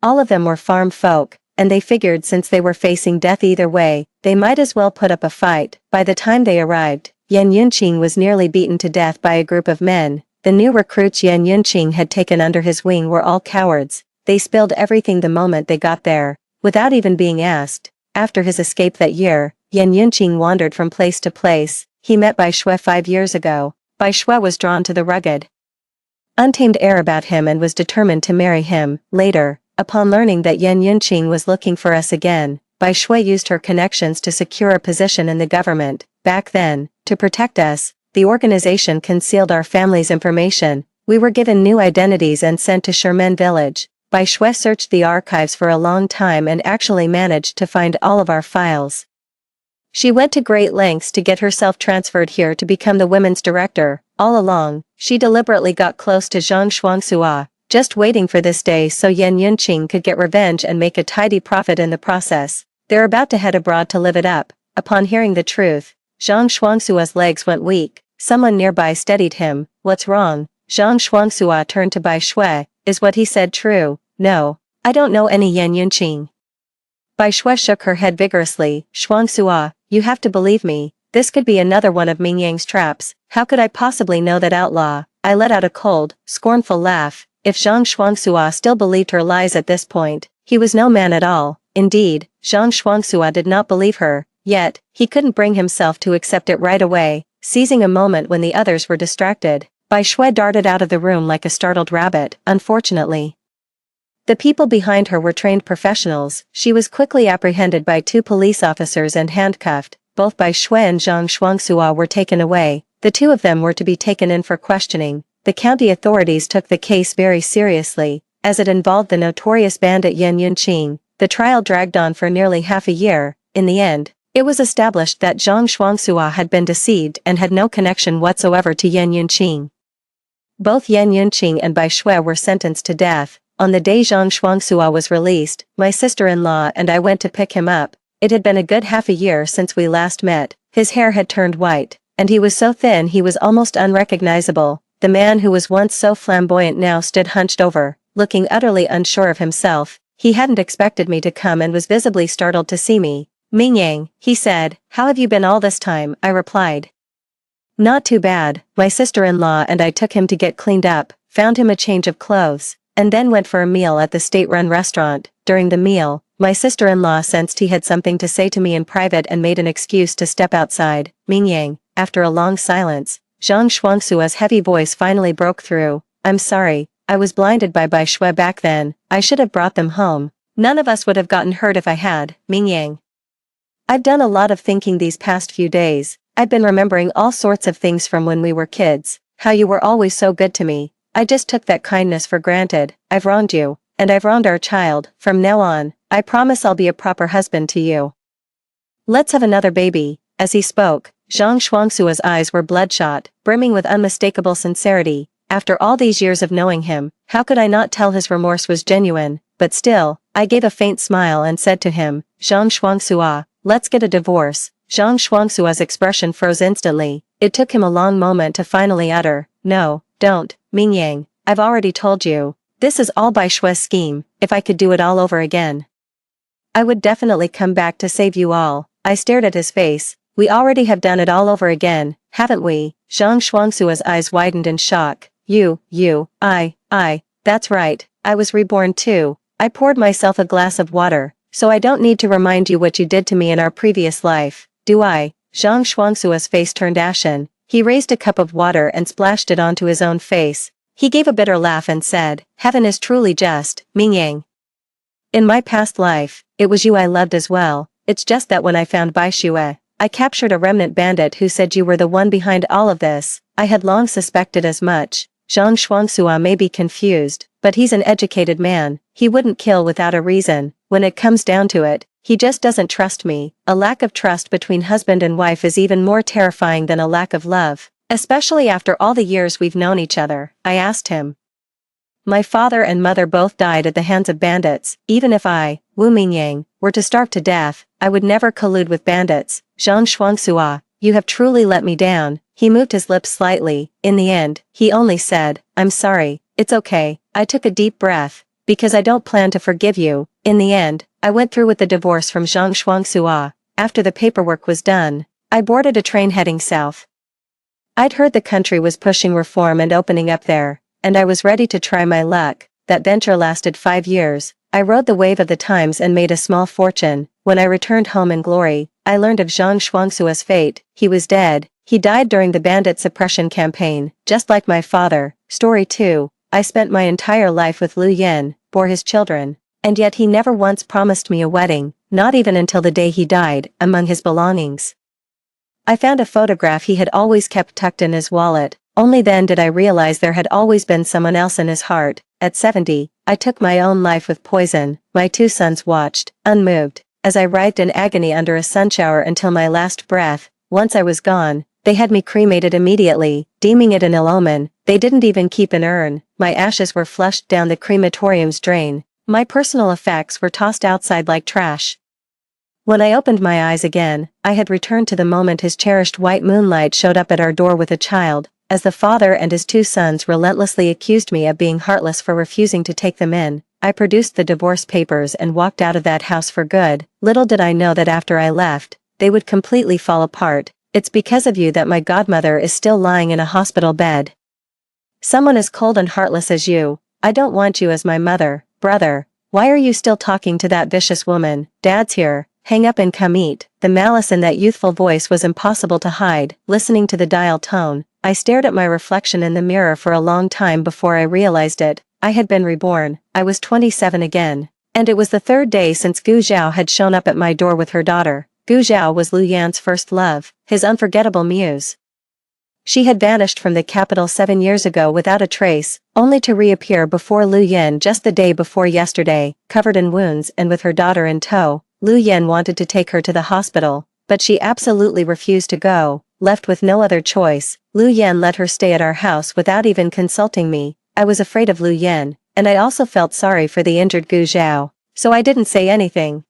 All of them were farm folk, and they figured since they were facing death either way, they might as well put up a fight. By the time they arrived, Yan Yunqing was nearly beaten to death by a group of men. The new recruits Yan Yunqing had taken under his wing were all cowards. They spilled everything the moment they got there, without even being asked. After his escape that year, Yan Yunqing wandered from place to place. He met Bai Shui 5 years ago. Bai Shui was drawn to the rugged, untamed air about him and was determined to marry him. Later, upon learning that Yan Yunqing was looking for us again, Bai Shui used her connections to secure a position in the government. Back then, to protect us, the organization concealed our family's information. We were given new identities and sent to Sherman village. Bai Shui searched the archives for a long time and actually managed to find all of our files. She went to great lengths to get herself transferred here to become the women's director. All along, She deliberately got close to Zhang Shuangsua, just waiting for this day so Yan Yunqing could get revenge and make a tidy profit in the process. They're about to head abroad to live it up. Upon hearing the truth, Zhang Shuangsua's legs went weak. Someone nearby steadied him. What's wrong? Zhang Shuangsua turned to Bai Shui. Is what he said true? No. I don't know any Yan Yunqing. Bai Shui shook her head vigorously. Shuangsua, you have to believe me. This could be another one of Ming Yang's traps. How could I possibly know that outlaw? I let out a cold, scornful laugh. If Zhang Shuangsua still believed her lies at this point, he was no man at all. Indeed, Zhang Shuangsua did not believe her, yet, he couldn't bring himself to accept it right away. Seizing a moment when the others were distracted, Bai Shui darted out of the room like a startled rabbit. Unfortunately, the people behind her were trained professionals. She was quickly apprehended by 2 police officers and handcuffed. Both Bai Shui and Zhang Shuangsua were taken away. The 2 of them were to be taken in for questioning. The county authorities took the case very seriously, as it involved the notorious bandit Yan Yunqing. The trial dragged on for nearly half a year. In the end, it was established that Zhang Shuangsua had been deceived and had no connection whatsoever to Yan Yunqing. Both Yan Yunqing and Bai Shui were sentenced to death. On the day Zhang Shuangsua was released, my sister-in-law and I went to pick him up. It had been a good half a year since we last met. His hair had turned white, and he was so thin he was almost unrecognizable. The man who was once so flamboyant now stood hunched over, looking utterly unsure of himself. He hadn't expected me to come and was visibly startled to see me. Ming Yang, he said, how have you been all this time? I replied. Not too bad. My sister-in-law and I took him to get cleaned up, found him a change of clothes, and then went for a meal at the state-run restaurant. During the meal, my sister-in-law sensed he had something to say to me in private and made an excuse to step outside. Ming Yang, after a long silence, Zhang Shuangsua's heavy voice finally broke through. I'm sorry, I was blinded by Bai Shui back then. I should have brought them home. None of us would have gotten hurt if I had. Ming Yang. I've done a lot of thinking these past few days. I've been remembering all sorts of things from when we were kids. How you were always so good to me. I just took that kindness for granted. I've wronged you, and I've wronged our child. From now on, I promise I'll be a proper husband to you. Let's have another baby. As he spoke, Zhang Shuangsua's eyes were bloodshot, brimming with unmistakable sincerity. After all these years of knowing him, how could I not tell his remorse was genuine? But still, I gave a faint smile and said to him, Zhang Shuangsua, let's get a divorce. Zhang Shuangsua's expression froze instantly. It took him a long moment to finally utter, no, don't, Ming Yang, I've already told you. This is all Bai Shui's scheme. If I could do it all over again, I would definitely come back to save you all. I stared at his face. We already have done it all over again, haven't we? Zhang Shuangsua's eyes widened in shock. That's right, I was reborn too. I poured myself a glass of water, so I don't need to remind you what you did to me in our previous life, do I? Zhang Shuangsua's face turned ashen. He raised a cup of water and splashed it onto his own face. He gave a bitter laugh and said, heaven is truly just, Ming Yang. In my past life, it was you I loved as well. It's just that when I found Bai Shui, I captured a remnant bandit who said you were the one behind all of this. I had long suspected as much. Zhang Shuangsua may be confused, but he's an educated man. He wouldn't kill without a reason. When it comes down to it, he just doesn't trust me. A lack of trust between husband and wife is even more terrifying than a lack of love, especially after all the years we've known each other. I asked him. My father and mother both died at the hands of bandits. Even if I, Wu Mingyang, were to starve to death, I would never collude with bandits. Zhang Shuangsua, you have truly let me down. He moved his lips slightly. In the end, he only said, I'm sorry, it's okay. I took a deep breath, because I don't plan to forgive you. In the end, I went through with the divorce from Zhang Shuangsua. After the paperwork was done, I boarded a train heading south. I'd heard the country was pushing reform and opening up there, and I was ready to try my luck. That venture lasted 5 years. I rode the wave of the times and made a small fortune. When I returned home in glory, I learned of Zhang Shuangsua's fate. He was dead. He died during the bandit suppression campaign, just like my father. Story 2. I spent my entire life with Liu Yan, bore his children, and yet he never once promised me a wedding, not even until the day he died. Among his belongings, I found a photograph he had always kept tucked in his wallet. Only then did I realize there had always been someone else in his heart. At 70, I took my own life with poison. My 2 sons watched, unmoved, as I writhed in agony under a sunshower until my last breath. Once I was gone, they had me cremated immediately, deeming it an ill omen. They didn't even keep an urn, my ashes were flushed down the crematorium's drain, my personal effects were tossed outside like trash. When I opened my eyes again, I had returned to the moment his cherished white moonlight showed up at our door with a child, as the father and his 2 sons relentlessly accused me of being heartless for refusing to take them in. I produced the divorce papers and walked out of that house for good. Little did I know that after I left, they would completely fall apart. It's because of you that my godmother is still lying in a hospital bed. Someone as cold and heartless as you. I don't want you as my mother, brother. Why are you still talking to that vicious woman? Dad's here. Hang up and come eat. The malice in that youthful voice was impossible to hide. Listening to the dial tone, I stared at my reflection in the mirror for a long time before I realized it. I had been reborn. I was 27 again. And it was the 3rd day since Gu Zhao had shown up at my door with her daughter. Gu Zhao was Lu Yan's first love, his unforgettable muse. She had vanished from the capital 7 years ago without a trace, only to reappear before Lu Yan just the day before yesterday, covered in wounds and with her daughter in tow. Lu Yan wanted to take her to the hospital, but she absolutely refused to go. Left with no other choice, Lu Yan let her stay at our house without even consulting me. I was afraid of Lu Yan, and I also felt sorry for the injured Gu Zhao, so I didn't say anything.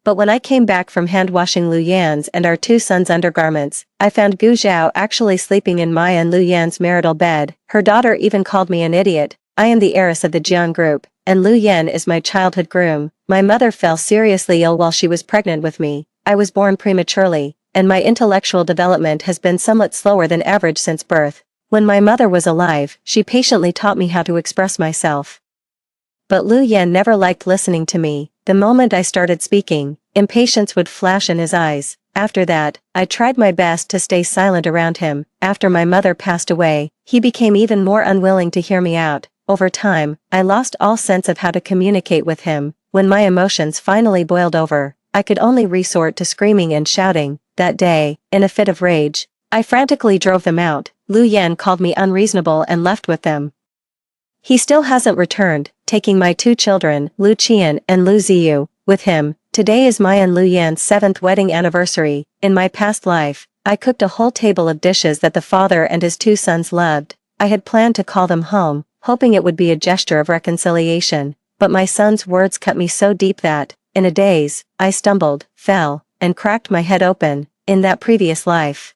But when I came back from hand-washing Lu Yan's and our 2 sons' undergarments, I found Gu Zhao actually sleeping in my and Lu Yan's marital bed. Her daughter even called me an idiot. I am the heiress of the Jiang group, and Lu Yan is my childhood groom. My mother fell seriously ill while she was pregnant with me. I was born prematurely, and my intellectual development has been somewhat slower than average since birth. When my mother was alive, she patiently taught me how to express myself. But Lu Yan never liked listening to me. The moment I started speaking, impatience would flash in his eyes. After that, I tried my best to stay silent around him. After my mother passed away, he became even more unwilling to hear me out. Over time, I lost all sense of how to communicate with him. When my emotions finally boiled over, I could only resort to screaming and shouting. That day, in a fit of rage, I frantically drove them out. Lu Yan called me unreasonable and left with them. He still hasn't returned, taking my 2 children, Lu Qian and Lu Ziyu, with him. Today is my and Lu Yan's 7th wedding anniversary. In my past life, I cooked a whole table of dishes that the father and his 2 sons loved. I had planned to call them home, hoping it would be a gesture of reconciliation, but my son's words cut me so deep that, in a daze, I stumbled, fell, and cracked my head open. In that previous life,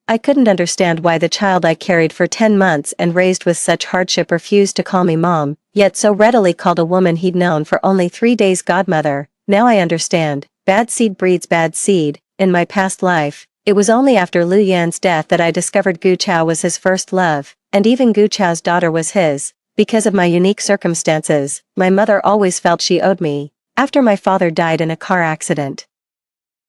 I couldn't understand why the child I carried for 10 months and raised with such hardship refused to call me mom, yet so readily called a woman he'd known for only 3 days godmother. Now I understand. Bad seed breeds bad seed. In my past life, it was only after Lu Yan's death that I discovered Gu Chao was his first love, and even Gu Chao's daughter was his. Because of my unique circumstances, my mother always felt she owed me. After my father died in a car accident,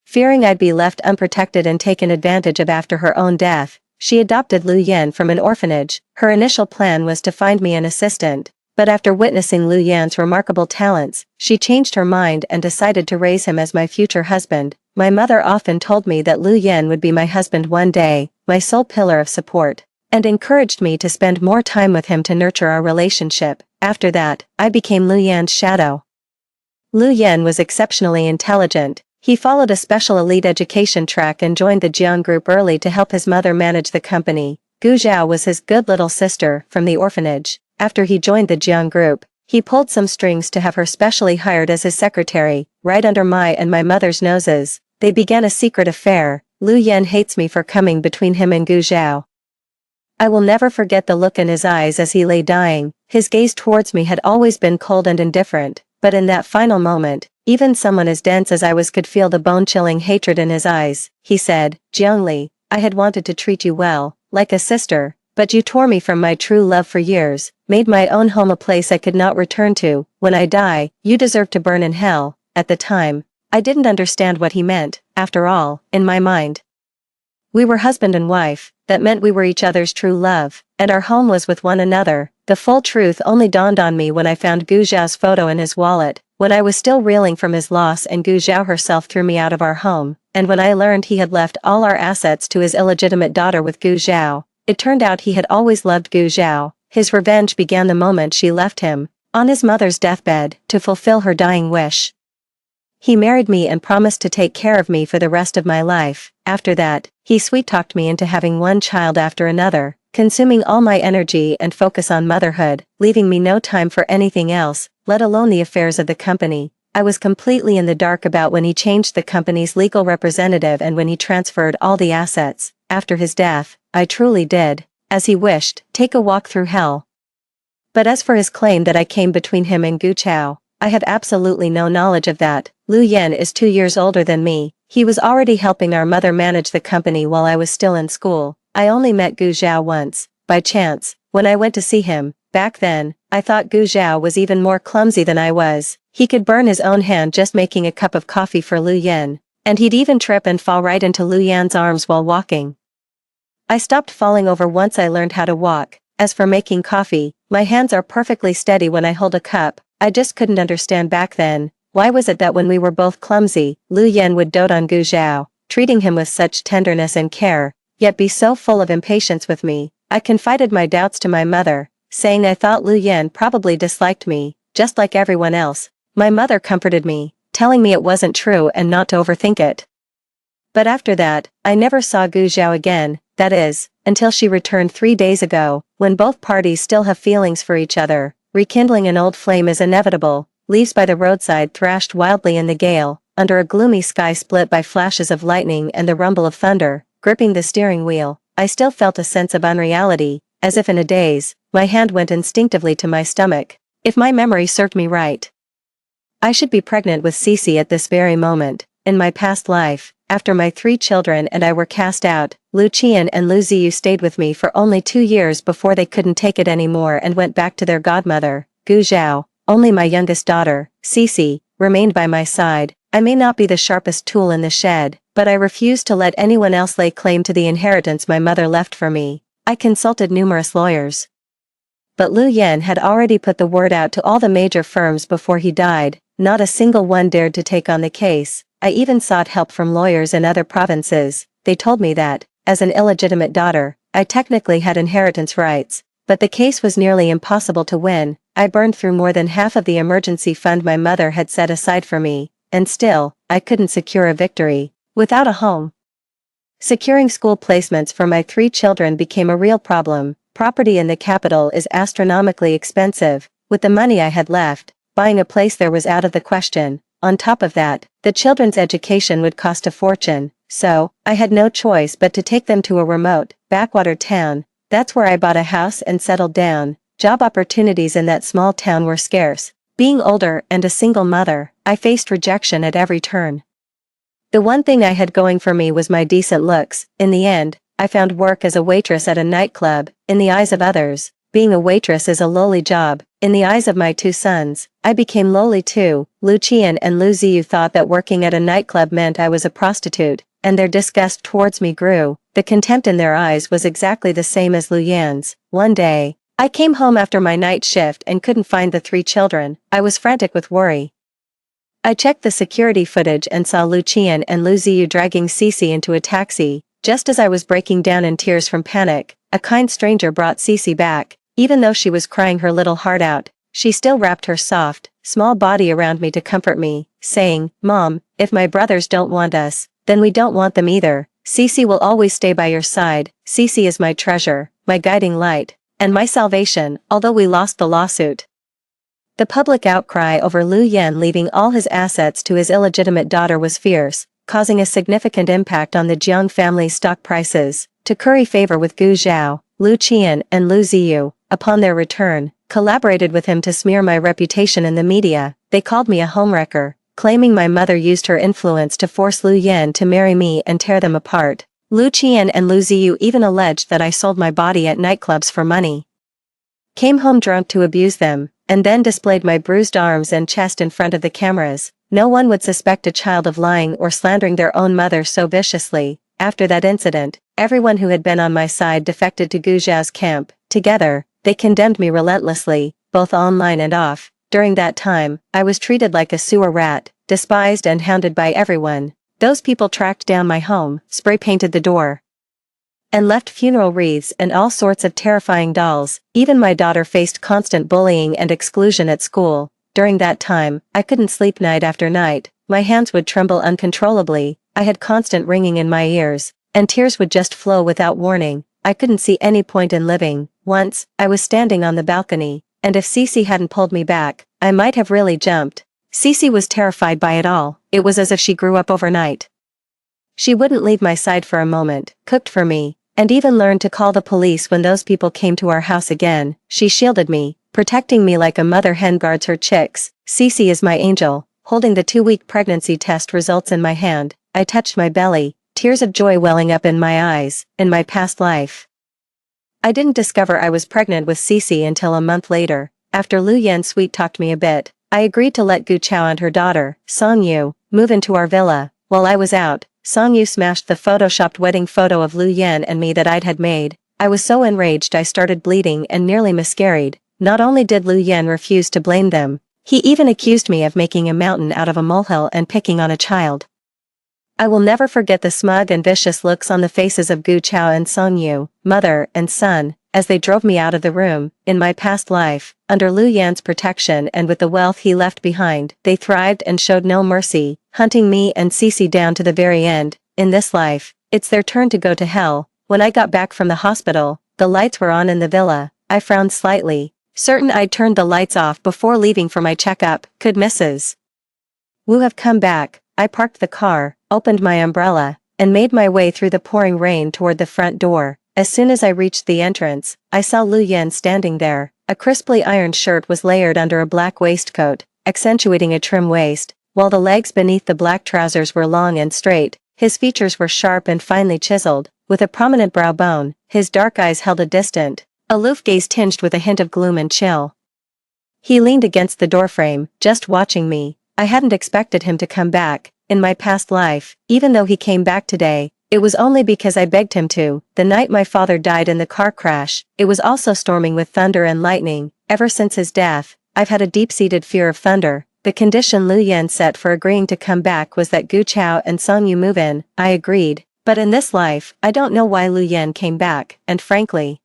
fearing I'd be left unprotected and taken advantage of after her own death, she adopted Lu Yan from an orphanage. Her initial plan was to find me an assistant, but after witnessing Lu Yan's remarkable talents, she changed her mind and decided to raise him as my future husband. My mother often told me that Lu Yan would be my husband one day, my sole pillar of support, and encouraged me to spend more time with him to nurture our relationship. After that, I became Lu Yan's shadow. Lu Yan was exceptionally intelligent. He followed a special elite education track and joined the Jiang group early to help his mother manage the company. Gu Zhao was his good little sister from the orphanage. After he joined the Jiang group, he pulled some strings to have her specially hired as his secretary, right under my and my mother's noses. They began a secret affair. Lu Yan hates me for coming between him and Gu Zhao. I will never forget the look in his eyes as he lay dying. His gaze towards me had always been cold and indifferent, but in that final moment, even someone as dense as I was could feel the bone-chilling hatred in his eyes. He said, "Jiangli, I had wanted to treat you well, like a sister, but you tore me from my true love for years, made my own home a place I could not return to. When I die, you deserve to burn in hell." At the time, I didn't understand what he meant. After all, in my mind, we were husband and wife. That meant we were each other's true love, and our home was with one another. The full truth only dawned on me when I found Gu Zhao's photo in his wallet, when I was still reeling from his loss and Gu Zhao herself threw me out of our home, and when I learned he had left all our assets to his illegitimate daughter with Gu Zhao. It turned out he had always loved Gu Zhao. His revenge began the moment she left him, on his mother's deathbed, to fulfill her dying wish. He married me and promised to take care of me for the rest of my life. After that, he sweet-talked me into having one child after another. consuming all my energy and focus on motherhood, leaving me no time for anything else, let alone the affairs of the company. I was completely in the dark about when he changed the company's legal representative and when he transferred all the assets. After his death, I truly did, as he wished, take a walk through hell. But as for his claim that I came between him and Gu Chao, I had absolutely no knowledge of that. Lu Yan is 2 years older than me. He was already helping our mother manage the company while I was still in school. I only met Gu Zhao once, by chance, when I went to see him. Back then, I thought Gu Zhao was even more clumsy than I was. He could burn his own hand just making a cup of coffee for Lu Yan, and he'd even trip and fall right into Lu Yan's arms while walking. I stopped falling over once I learned how to walk. As for making coffee, my hands are perfectly steady when I hold a cup. I just couldn't understand back then, why was it that when we were both clumsy, Lu Yan would dote on Gu Zhao, treating him with such tenderness and care, yet be so full of impatience with me. I confided my doubts to my mother, saying I thought Lu Yan probably disliked me, just like everyone else. My mother comforted me, telling me it wasn't true and not to overthink it. But after that, I never saw Gu Zhao again, that is, until she returned 3 days ago, when both parties still have feelings for each other. Rekindling an old flame is inevitable. Leaves by the roadside thrashed wildly in the gale, under a gloomy sky split by flashes of lightning and the rumble of thunder, gripping the steering wheel. I still felt a sense of unreality, as if in a daze. My hand went instinctively to my stomach. If my memory served me right, I should be pregnant with Cece at this very moment. In my past life, after my 3 children and I were cast out, Lu Qian and Lu Ziyu stayed with me for only 2 years before they couldn't take it anymore and went back to their godmother, Gu Zhao. Only my youngest daughter, Cece, remained by my side. I may not be the sharpest tool in the shed, but I refused to let anyone else lay claim to the inheritance my mother left for me. I consulted numerous lawyers, but Lu Yan had already put the word out to all the major firms before he died. Not a single one dared to take on the case. I even sought help from lawyers in other provinces. They told me that, as an illegitimate daughter, I technically had inheritance rights, but the case was nearly impossible to win. I burned through more than half of the emergency fund my mother had set aside for me, and still, I couldn't secure a victory. Without a home, securing school placements for my 3 children became a real problem. Property in the capital is astronomically expensive. With the money I had left, buying a place there was out of the question. On top of that, the children's education would cost a fortune, so I had no choice but to take them to a remote, backwater town. That's where I bought a house and settled down. Job opportunities in that small town were scarce. Being older and a single mother, I faced rejection at every turn. The one thing I had going for me was my decent looks. In the end, I found work as a waitress at a nightclub. In the eyes of others, being a waitress is a lowly job. In the eyes of my 2 sons, I became lowly too. Lu Qian and Lu Ziyu thought that working at a nightclub meant I was a prostitute, and their disgust towards me grew. The contempt in their eyes was exactly the same as Lu Yan's. One day, I came home after my night shift and couldn't find the 3 children. I was frantic with worry. I checked the security footage and saw Lu Qian and Lu Ziyu dragging Cece into a taxi. Just as I was breaking down in tears from panic, a kind stranger brought Cece back. Even though she was crying her little heart out, she still wrapped her soft, small body around me to comfort me, saying, "Mom, if my brothers don't want us, then we don't want them either. Cece will always stay by your side. Cece is my treasure, my guiding light, and my salvation." Although we lost the lawsuit, the public outcry over Lu Yan leaving all his assets to his illegitimate daughter was fierce, causing a significant impact on the Jiang family's stock prices. To curry favor with Gu Zhao, Lu Qian and Lu Ziyu, upon their return, collaborated with him to smear my reputation in the media. They called me a homewrecker, claiming my mother used her influence to force Lu Yan to marry me and tear them apart. Lu Qian and Lu Ziyu even alleged that I sold my body at nightclubs for money, came home drunk to abuse them, and then displayed my bruised arms and chest in front of the cameras. No one would suspect a child of lying or slandering their own mother so viciously. After that incident, everyone who had been on my side defected to Gu Zhao's camp. Together, they condemned me relentlessly, both online and off. During that time, I was treated like a sewer rat, despised and hounded by everyone. Those people tracked down my home, spray-painted the door, and left funeral wreaths and all sorts of terrifying dolls. Even my daughter faced constant bullying and exclusion at school. During that time, I couldn't sleep night after night. My hands would tremble uncontrollably. I had constant ringing in my ears, and tears would just flow without warning. I couldn't see any point in living. Once, I was standing on the balcony, and if Cece hadn't pulled me back, I might have really jumped. Cece was terrified by it all. It was as if she grew up overnight. She wouldn't leave my side for a moment, cooked for me, and even learned to call the police when those people came to our house again. She shielded me, protecting me like a mother hen guards her chicks. Cece is my angel. Holding the 2-week pregnancy test results in my hand, I touched my belly, tears of joy welling up in my eyes. In my past life, I didn't discover I was pregnant with Cece until a month later. After Lu Yan sweet-talked me a bit, I agreed to let Gu Chao and her daughter, Song Yu, move into our villa. While I was out, Song Yu smashed the photoshopped wedding photo of Lu Yan and me that I'd had made. I was so enraged I started bleeding and nearly miscarried. Not only did Lu Yan refuse to blame them, he even accused me of making a mountain out of a molehill and picking on a child. I will never forget the smug and vicious looks on the faces of Gu Chao and Song Yu, mother and son, as they drove me out of the room. In my past life, under Lu Yan's protection and with the wealth he left behind, they thrived and showed no mercy, hunting me and Cece down to the very end. In this life, it's their turn to go to hell. When I got back from the hospital, the lights were on in the villa. I frowned slightly, certain I'd turned the lights off before leaving for my checkup. Could Mrs. Wu have come back? I parked the car, opened my umbrella, and made my way through the pouring rain toward the front door. As soon as I reached the entrance, I saw Lu Yan standing there. A crisply ironed shirt was layered under a black waistcoat, accentuating a trim waist, while the legs beneath the black trousers were long and straight. His features were sharp and finely chiseled, with a prominent brow bone. His dark eyes held a distant, aloof gaze tinged with a hint of gloom and chill. He leaned against the doorframe, just watching me. I hadn't expected him to come back. In my past life, even though he came back today, it was only because I begged him to. The night my father died in the car crash, it was also storming with thunder and lightning. Ever since his death, I've had a deep-seated fear of thunder. The condition Lu Yan set for agreeing to come back was that Gu Chao and Song Yu move in. I agreed. But in this life, I don't know why Lu Yan came back, and frankly,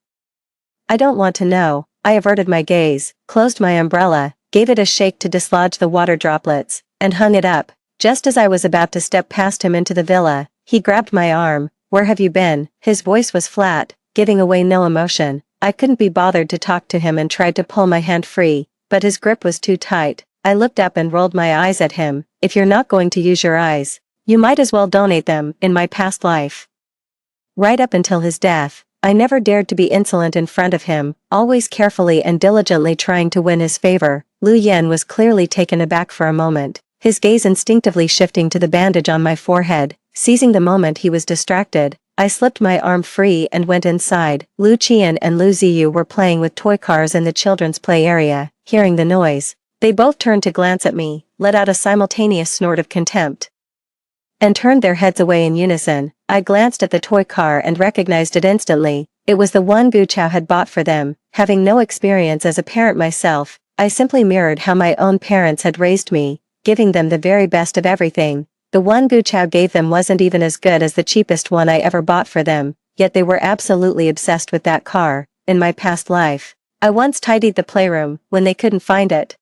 I don't want to know. I averted my gaze, closed my umbrella, gave it a shake to dislodge the water droplets, and hung it up. Just as I was about to step past him into the villa, he grabbed my arm. Where have you been? His voice was flat, giving away no emotion. I couldn't be bothered to talk to him and tried to pull my hand free, but his grip was too tight. I looked up and rolled my eyes at him. If you're not going to use your eyes, you might as well donate them. In my past life, right up until his death, I never dared to be insolent in front of him, always carefully and diligently trying to win his favor. Lu Yan was clearly taken aback for a moment, his gaze instinctively shifting to the bandage on my forehead. Seizing the moment he was distracted, I slipped my arm free and went inside. Lu Qian and Lu Ziyu were playing with toy cars in the children's play area. Hearing the noise, they both turned to glance at me, let out a simultaneous snort of contempt, and turned their heads away in unison. I glanced at the toy car and recognized it instantly. It was the one Gu Chao had bought for them. Having no experience as a parent myself, I simply mirrored how my own parents had raised me, giving them the very best of everything. The one Gu Chao gave them wasn't even as good as the cheapest one I ever bought for them, yet they were absolutely obsessed with that car. In my past life, I once tidied the playroom. When they couldn't find it,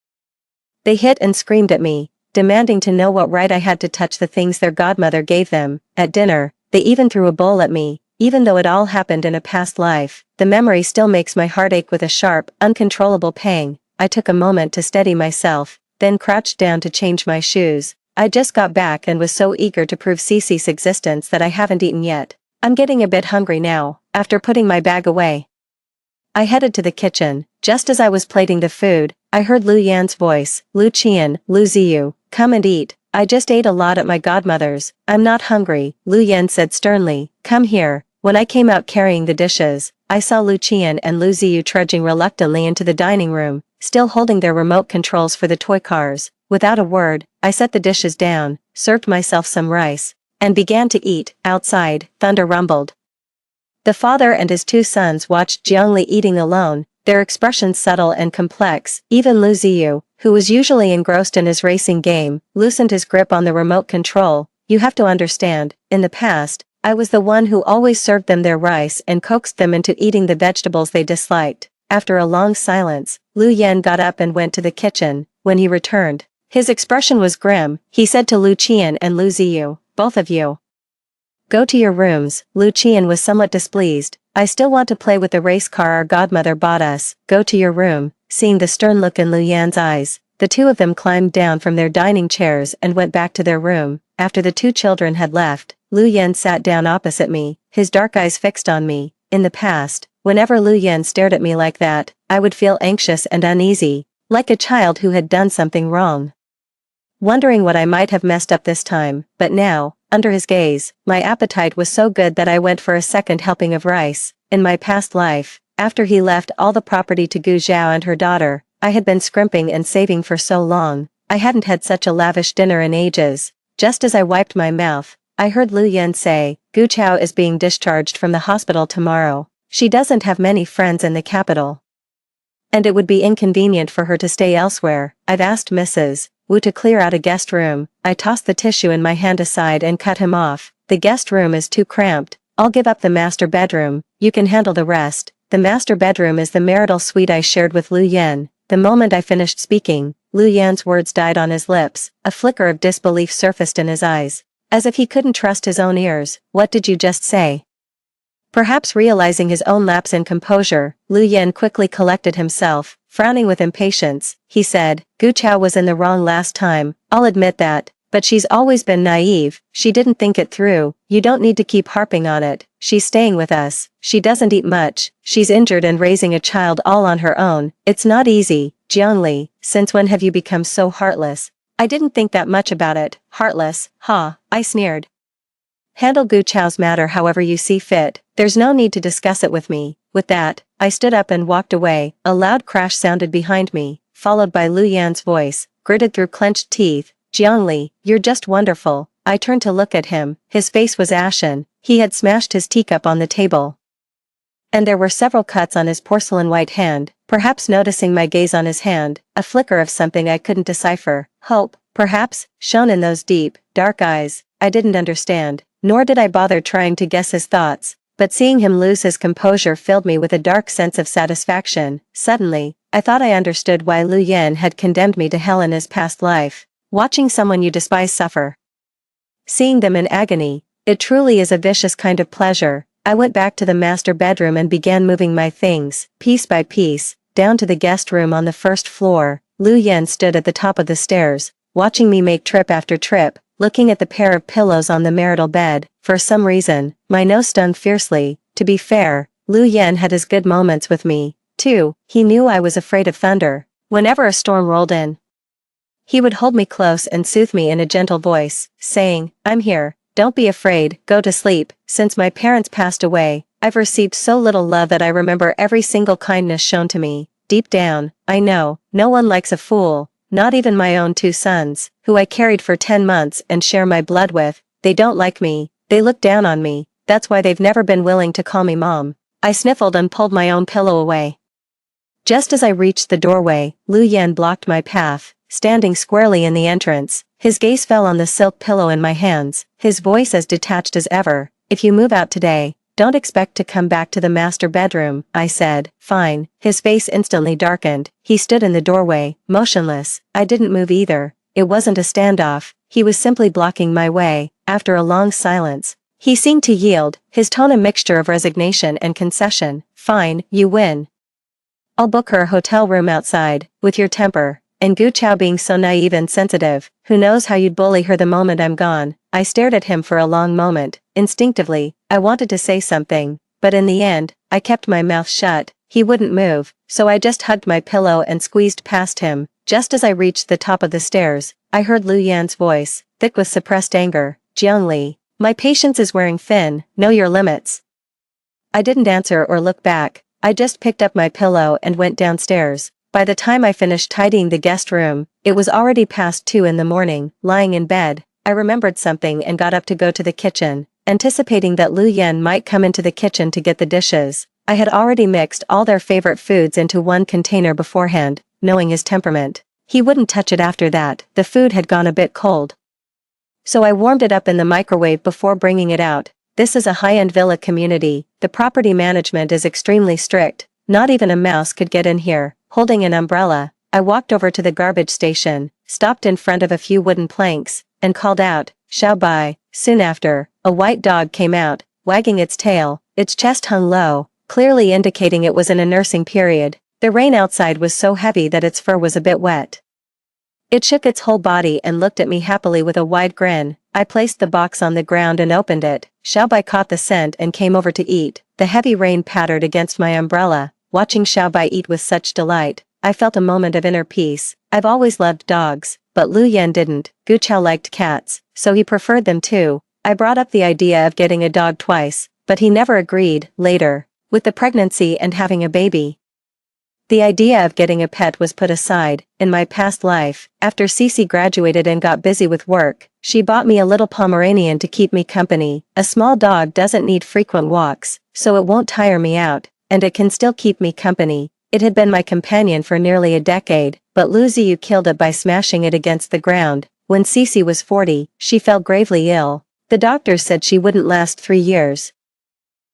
they hit and screamed at me, demanding to know what right I had to touch the things their godmother gave them. At dinner, they even threw a bowl at me. Even though it all happened in a past life, the memory still makes my heart ache with a sharp, uncontrollable pang. I took a moment to steady myself, then crouched down to change my shoes. I just got back and was so eager to prove Cece's existence that I haven't eaten yet. I'm getting a bit hungry now. After putting my bag away, I headed to the kitchen. Just as I was plating the food, I heard Lu Yan's voice. Lu Qian, Lu Ziyu, come and eat. I just ate a lot at my godmother's. I'm not hungry, Lu Yan said sternly. Come here. When I came out carrying the dishes, I saw Lu Qian and Lu Ziyu trudging reluctantly into the dining room, still holding their remote controls for the toy cars. Without a word, I set the dishes down, served myself some rice, and began to eat. Outside, thunder rumbled. The father and his two sons watched Jiangli eating alone, their expressions subtle and complex. Even Lu Ziyu, who was usually engrossed in his racing game, loosened his grip on the remote control. You have to understand, in the past, I was the one who always served them their rice and coaxed them into eating the vegetables they disliked. After a long silence, Lu Yan got up and went to the kitchen. When he returned, his expression was grim. He said to Lu Qian and Lu Ziyu, both of you, go to your rooms. Lu Qian was somewhat displeased. I still want to play with the race car our godmother bought us. Go to your room." Seeing the stern look in Lu Yan's eyes, the two of them climbed down from their dining chairs and went back to their room. After the two children had left, Lu Yan sat down opposite me, his dark eyes fixed on me. In the past, whenever Lu Yan stared at me like that, I would feel anxious and uneasy, like a child who had done something wrong, wondering what I might have messed up this time. But now, under his gaze, my appetite was so good that I went for a second helping of rice. In my past life, after he left all the property to Gu Zhao and her daughter, I had been scrimping and saving for so long, I hadn't had such a lavish dinner in ages. Just as I wiped my mouth, I heard Lu Yan say, "Gu Chao is being discharged from the hospital tomorrow. She doesn't have many friends in the capital, and it would be inconvenient for her to stay elsewhere. I've asked Mrs. Wu to clear out a guest room." I tossed the tissue in my hand aside and cut him off. "The guest room is too cramped. I'll give up the master bedroom. You can handle the rest." The master bedroom is the marital suite I shared with Lu Yan. The moment I finished speaking, Lu Yan's words died on his lips. A flicker of disbelief surfaced in his eyes, as if he couldn't trust his own ears. "What did you just say?" Perhaps realizing his own lapse in composure, Lu Yan quickly collected himself. Frowning with impatience, he said, "Gu Chao was in the wrong last time, I'll admit that, but she's always been naive. She didn't think it through. You don't need to keep harping on it. She's staying with us. She doesn't eat much. She's injured and raising a child all on her own. It's not easy." "Jiangli, since when have you become so heartless?" "I didn't think that much about it." "Heartless, ha," I sneered. "Handle Gu Chao's matter however you see fit. There's no need to discuss it with me." With that, I stood up and walked away. A loud crash sounded behind me, followed by Lu Yan's voice, gritted through clenched teeth, "Jiangli, you're just wonderful." I turned to look at him. His face was ashen. He had smashed his teacup on the table, and there were several cuts on his porcelain white hand. Perhaps noticing my gaze on his hand, a flicker of something I couldn't decipher, hope, perhaps, shone in those deep, dark eyes. I didn't understand, nor did I bother trying to guess his thoughts, but seeing him lose his composure filled me with a dark sense of satisfaction. Suddenly, I thought I understood why Lu Yan had condemned me to hell in his past life. Watching someone you despise suffer, seeing them in agony, it truly is a vicious kind of pleasure. I went back to the master bedroom and began moving my things, piece by piece, down to the guest room on the first floor. Lu Yan stood at the top of the stairs, watching me make trip after trip, looking at the pair of pillows on the marital bed. For some reason, my nose stung fiercely. To be fair, Lu Yan had his good moments with me, too. He knew I was afraid of thunder. Whenever a storm rolled in, he would hold me close and soothe me in a gentle voice, saying, "I'm here. Don't be afraid, go to sleep." Since my parents passed away, I've received so little love that I remember every single kindness shown to me. Deep down, I know, no one likes a fool, not even my own two sons, who I carried for 10 months and share my blood with. They don't like me, they look down on me, that's why they've never been willing to call me mom. I sniffled and pulled my own pillow away. Just as I reached the doorway, Lu Yan blocked my path, standing squarely in the entrance. His gaze fell on the silk pillow in my hands, his voice as detached as ever. "If you move out today, don't expect to come back to the master bedroom," I said. "Fine." His face instantly darkened. He stood in the doorway, motionless. I didn't move either. It wasn't a standoff, he was simply blocking my way. After a long silence, he seemed to yield, his tone a mixture of resignation and concession. "Fine, you win. I'll book her a hotel room outside, with your temper. And Gu Chao being so naive and sensitive, who knows how you'd bully her the moment I'm gone." I stared at him for a long moment. Instinctively, I wanted to say something, but in the end, I kept my mouth shut. He wouldn't move, so I just hugged my pillow and squeezed past him. Just as I reached the top of the stairs, I heard Lu Yan's voice, thick with suppressed anger. "Jiangli, my patience is wearing thin, know your limits." I didn't answer or look back. I just picked up my pillow and went downstairs. By the time I finished tidying the guest room, it was already past 2 in the morning. Lying in bed, I remembered something and got up to go to the kitchen, anticipating that Lu Yan might come into the kitchen to get the dishes. I had already mixed all their favorite foods into one container beforehand, knowing his temperament. He wouldn't touch it after that. The food had gone a bit cold, so I warmed it up in the microwave before bringing it out. This is a high-end villa community. The property management is extremely strict. Not even a mouse could get in here. Holding an umbrella, I walked over to the garbage station, stopped in front of a few wooden planks, and called out, "Xiao Bai." Soon after, a white dog came out, wagging its tail, its chest hung low, clearly indicating it was in a nursing period. The rain outside was so heavy that its fur was a bit wet. It shook its whole body and looked at me happily with a wide grin. I placed the box on the ground and opened it. Xiaobai caught the scent and came over to eat. The heavy rain pattered against my umbrella. Watching Xiaobai eat with such delight, I felt a moment of inner peace. I've always loved dogs, but Lu Yan didn't. Gu Chao liked cats, so he preferred them too. I brought up the idea of getting a dog twice, but he never agreed. Later, with the pregnancy and having a baby, the idea of getting a pet was put aside. In my past life, after Cece graduated and got busy with work, she bought me a little Pomeranian to keep me company. A small dog doesn't need frequent walks, so it won't tire me out, and it can still keep me company. It had been my companion for nearly a decade, but Lu Ziyu killed it by smashing it against the ground. When Cece was 40, she fell gravely ill. The doctors said she wouldn't last 3 years.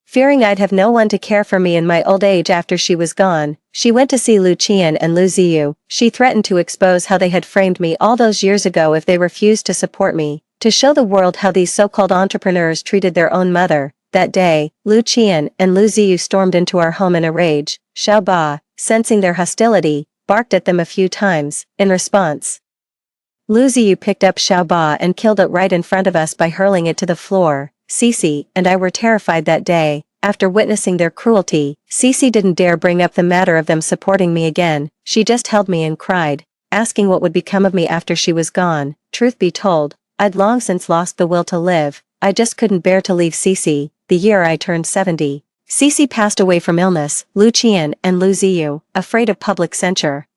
Fearing I'd have no one to care for me in my old age after she was gone, she went to see Lu Qian and Lu Ziyu. She threatened to expose how they had framed me all those years ago if they refused to support me, to show the world how these so-called entrepreneurs treated their own mother. That day, Lu Qian and Lu Ziyu stormed into our home in a rage. Xiao Ba, sensing their hostility, barked at them a few times. In response, Lu Ziyu picked up Xiao Ba and killed it right in front of us by hurling it to the floor. Cece and I were terrified that day. After witnessing their cruelty, Cece didn't dare bring up the matter of them supporting me again. She just held me and cried, asking what would become of me after she was gone. Truth be told, I'd long since lost the will to live. I just couldn't bear to leave Cece. The year I turned 70, Cece passed away from illness. Lu Qian and Lu Ziyu, afraid of public censure,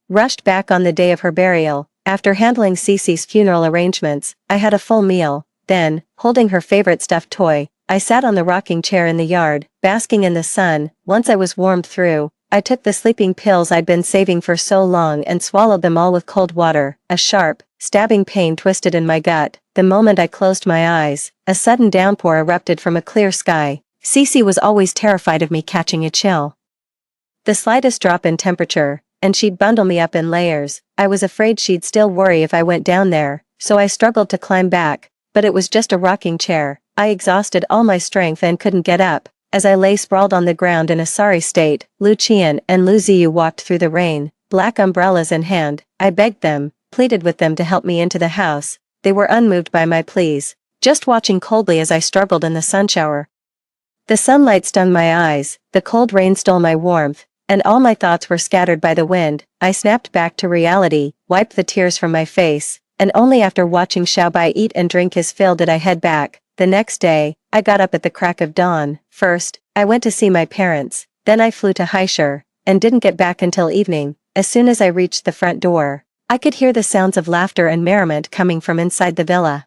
rushed back on the day of her burial. After handling Cece's funeral arrangements, I had a full meal. Then, holding her favorite stuffed toy, I sat on the rocking chair in the yard, basking in the sun. Once I was warmed through, I took the sleeping pills I'd been saving for so long and swallowed them all with cold water. A sharp, stabbing pain twisted in my gut. The moment I closed my eyes, a sudden downpour erupted from a clear sky. Cece was always terrified of me catching a chill. The slightest drop in temperature, and she'd bundle me up in layers. I was afraid she'd still worry if I went down there, so I struggled to climb back, but it was just a rocking chair. I exhausted all my strength and couldn't get up. As I lay sprawled on the ground in a sorry state, Lu Qian and Lu Ziyu walked through the rain, black umbrellas in hand. I begged them, pleaded with them to help me into the house. They were unmoved by my pleas, just watching coldly as I struggled in the sunshower. The sunlight stung my eyes, the cold rain stole my warmth, and all my thoughts were scattered by the wind. I snapped back to reality, wiped the tears from my face, and only after watching Xiaobai eat and drink his fill did I head back. The next day, I got up at the crack of dawn. First, I went to see my parents, then I flew to Haishur, and didn't get back until evening. As soon as I reached the front door, I could hear the sounds of laughter and merriment coming from inside the villa.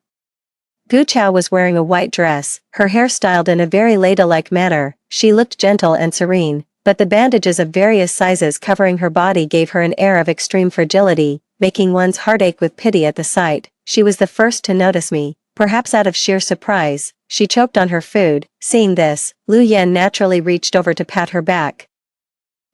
Gu Chao was wearing a white dress, her hair styled in a very ladylike manner. She looked gentle and serene, but the bandages of various sizes covering her body gave her an air of extreme fragility, making one's heart ache with pity at the sight. She was the first to notice me. Perhaps out of sheer surprise, she choked on her food. Seeing this, Lu Yan naturally reached over to pat her back.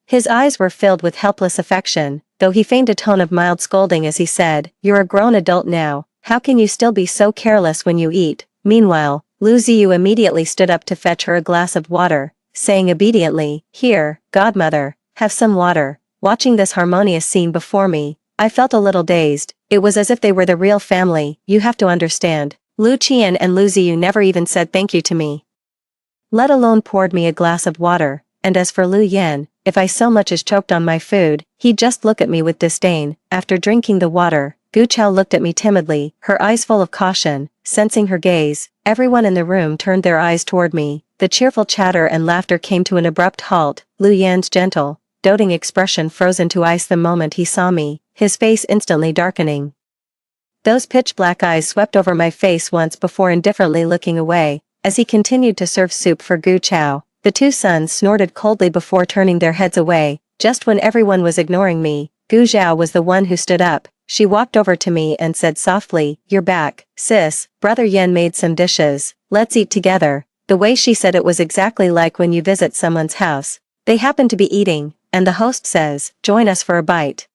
His eyes were filled with helpless affection, though he feigned a tone of mild scolding as he said, "You're a grown adult now, how can you still be so careless when you eat?" Meanwhile, Lu Ziyu immediately stood up to fetch her a glass of water, saying obediently, "Here, godmother, have some water." Watching this harmonious scene before me, I felt a little dazed. It was as if they were the real family. You have to understand, Lu Qian and Lu Ziyu never even said thank you to me, let alone poured me a glass of water. And as for Lu Yan, if I so much as choked on my food, he'd just look at me with disdain. After drinking the water, Gu Chao looked at me timidly, her eyes full of caution. Sensing her gaze, everyone in the room turned their eyes toward me. The cheerful chatter and laughter came to an abrupt halt. Lu Yan's gentle, doting expression froze into ice the moment he saw me, his face instantly darkening. Those pitch-black eyes swept over my face once before indifferently looking away. As he continued to serve soup for Gu Chao, the two sons snorted coldly before turning their heads away. Just when everyone was ignoring me, Gu Zhao was the one who stood up. She walked over to me and said softly, "You're back, sis. Brother Yan made some dishes. Let's eat together." The way she said it was exactly like when you visit someone's house. They happen to be eating, and the host says, "Join us for a bite."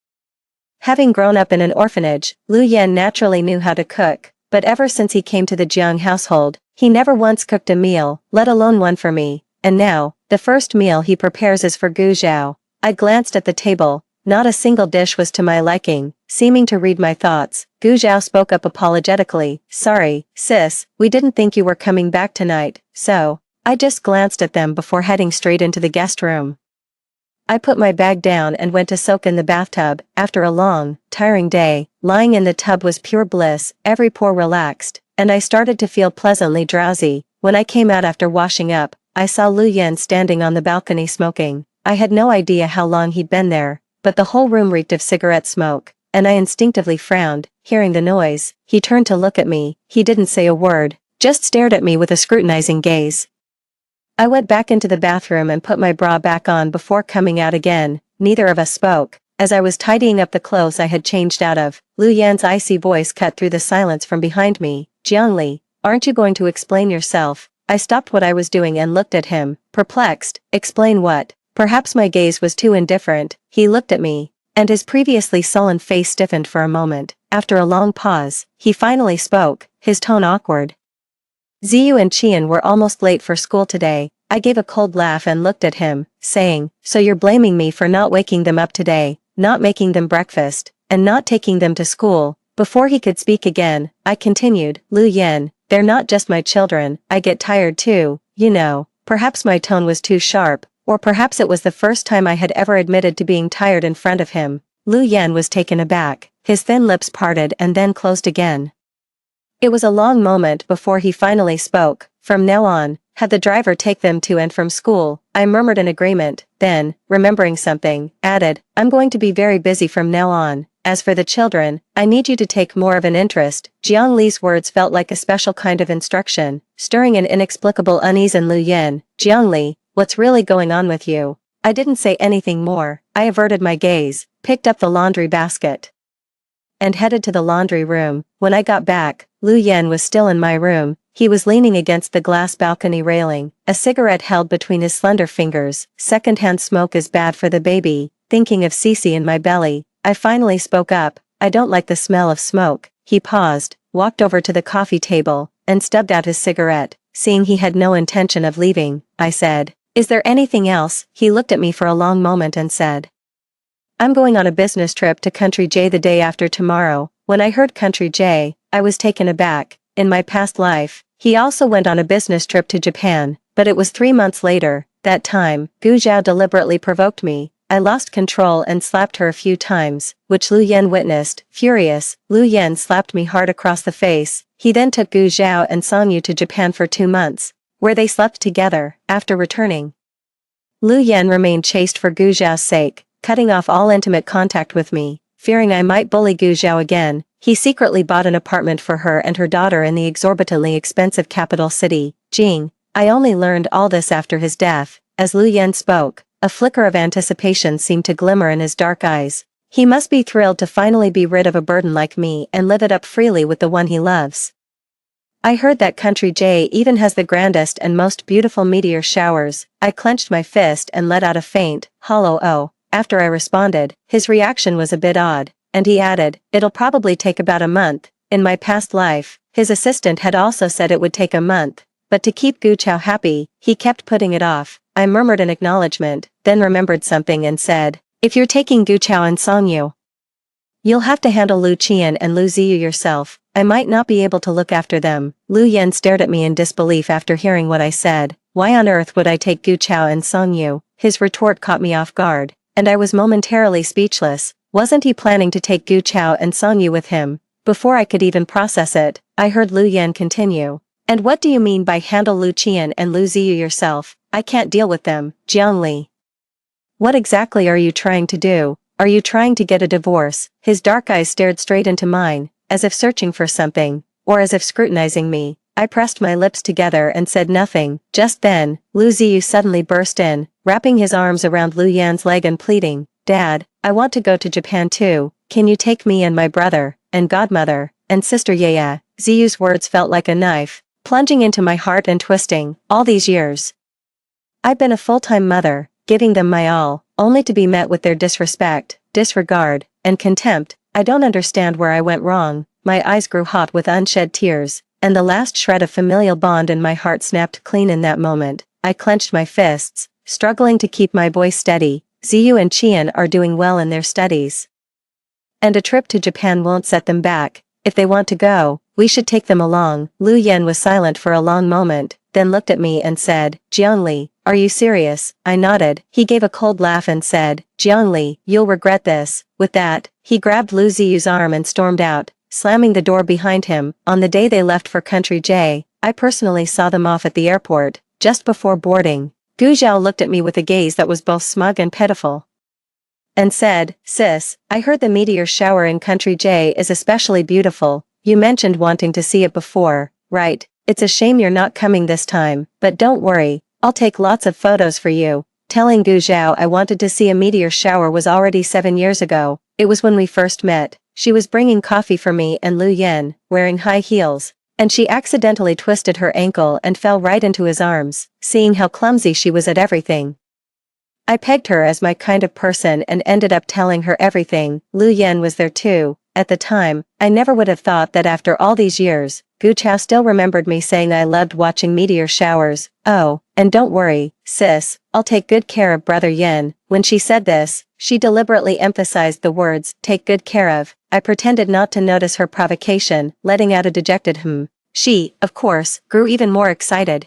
Having grown up in an orphanage, Lu Yan naturally knew how to cook, but ever since he came to the Jiang household, He never once cooked a meal, let alone one for me, and now, the first meal he prepares is for Gu Zhao. I glanced at the table, not a single dish was to my liking, seeming to read my thoughts. Gu Zhao spoke up apologetically, "Sorry, sis, we didn't think you were coming back tonight, so." I just glanced at them before heading straight into the guest room. I put my bag down and went to soak in the bathtub. After a long, tiring day, lying in the tub was pure bliss, every pore relaxed, and I started to feel pleasantly drowsy. When I came out after washing up, I saw Lu Yan standing on the balcony smoking. I had no idea how long he'd been there, but the whole room reeked of cigarette smoke, and I instinctively frowned, hearing the noise. He turned to look at me. He didn't say a word, just stared at me with a scrutinizing gaze. I went back into the bathroom and put my bra back on before coming out again. Neither of us spoke. As I was tidying up the clothes I had changed out of, Lu Yan's icy voice cut through the silence from behind me. "Jiangli, aren't you going to explain yourself?" I stopped what I was doing and looked at him, perplexed. "Explain what?" Perhaps my gaze was too indifferent. He looked at me, and his previously sullen face stiffened for a moment. After a long pause, he finally spoke, his tone awkward. "Ziyu and Qian were almost late for school today." I gave a cold laugh and looked at him, saying, "So you're blaming me for not waking them up today, not making them breakfast, and not taking them to school?" Before he could speak again, I continued, "Lu Yan, they're not just my children, I get tired too, you know." Perhaps my tone was too sharp, or perhaps it was the first time I had ever admitted to being tired in front of him. Lu Yan was taken aback, his thin lips parted and then closed again. It was a long moment before he finally spoke. "From now on, have the driver take them to and from school." I murmured in agreement, then, remembering something, added, "I'm going to be very busy from now on. As for the children, I need you to take more of an interest." Jiang Li's words felt like a special kind of instruction, stirring an inexplicable unease in Lu Yan. "Jiang Li, what's really going on with you?" I didn't say anything more. I averted my gaze, picked up the laundry basket, and headed to the laundry room. When I got back, Lu Yan was still in my room. He was leaning against the glass balcony railing, a cigarette held between his slender fingers. "Secondhand smoke is bad for the baby." Thinking of Cece in my belly, I finally spoke up, "I don't like the smell of smoke." He paused, walked over to the coffee table, and stubbed out his cigarette. Seeing he had no intention of leaving, I said, "Is there anything else?" He looked at me for a long moment and said, "I'm going on a business trip to Country J the day after tomorrow." When I heard Country J, I was taken aback. In my past life, he also went on a business trip to Japan, but it was 3 months later. That time, Gu Zhao deliberately provoked me. I lost control and slapped her a few times, which Lu Yan witnessed. Furious, Lu Yan slapped me hard across the face. He then took Gu Zhao and Songyu to Japan for 2 months, where they slept together. After returning, Lu Yan remained chaste for Gu Zhao's sake, cutting off all intimate contact with me. Fearing I might bully Gu Zhao again, he secretly bought an apartment for her and her daughter in the exorbitantly expensive capital city, Jing. I only learned all this after his death. As Lu Yan spoke, a flicker of anticipation seemed to glimmer in his dark eyes. He must be thrilled to finally be rid of a burden like me and live it up freely with the one he loves. I heard that Country J even has the grandest and most beautiful meteor showers. I clenched my fist and let out a faint, hollow "oh." After I responded, his reaction was a bit odd, and he added, "It'll probably take about a month." In my past life, his assistant had also said it would take a month, but to keep Gu Chao happy, he kept putting it off. I murmured in acknowledgement, then remembered something and said, "If you're taking Gu Chao and Songyu, you'll have to handle Lu Qian and Lu Ziyu yourself. I might not be able to look after them." Lu Yan stared at me in disbelief after hearing what I said. Why on earth would I take Gu Chao and Songyu? His retort caught me off guard, and I was momentarily speechless. Wasn't he planning to take Gu Chao and Songyu with him? Before I could even process it, I heard Lu Yan continue. "And what do you mean by handle Lu Qian and Lu Ziyu yourself? I can't deal with them." Jiang Li, what exactly are you trying to do? Are you trying to get a divorce? His dark eyes stared straight into mine, as if searching for something, or as if scrutinizing me. I pressed my lips together and said nothing. Just then, Lu Ziyu suddenly burst in, wrapping his arms around Lu Yan's leg and pleading, "Dad, I want to go to Japan too. Can you take me and my brother, and godmother, and sister Yaya?" Ziyu's words felt like a knife, plunging into my heart and twisting. All these years, I've been a full-time mother, giving them my all, only to be met with their disrespect, disregard, and contempt. I don't understand where I went wrong. My eyes grew hot with unshed tears. and the last shred of familial bond in my heart snapped clean in that moment. I clenched my fists, struggling to keep my voice steady. Ziyu and Qian are doing well in their studies. And a trip to Japan won't set them back. If they want to go, we should take them along. Lu Yan was silent for a long moment, then looked at me and said, Jiangli, are you serious? I nodded. He gave a cold laugh and said, Jiangli, you'll regret this. With that, he grabbed Lu Ziyu's arm and stormed out, slamming the door behind him. On the day they left for Country J, I personally saw them off at the airport, just before boarding. Gu Zhao looked at me with a gaze that was both smug and pitiful, and said, Sis, I heard the meteor shower in Country J is especially beautiful. You mentioned wanting to see it before, right? It's a shame you're not coming this time, but don't worry, I'll take lots of photos for you. Telling Gu Zhao I wanted to see a meteor shower was already 7 years ago. It was when we first met. She was bringing coffee for me and Lu Yan, wearing high heels, and she accidentally twisted her ankle and fell right into his arms. Seeing how clumsy she was at everything, I pegged her as my kind of person and ended up telling her everything. Lu Yan was there too. At the time, I never would have thought that after all these years, Gu Chao still remembered me saying I loved watching meteor showers. Oh, and don't worry, sis, I'll take good care of Brother Yin. When she said this, she deliberately emphasized the words, take good care of. I pretended not to notice her provocation, letting out a dejected She, of course, grew even more excited.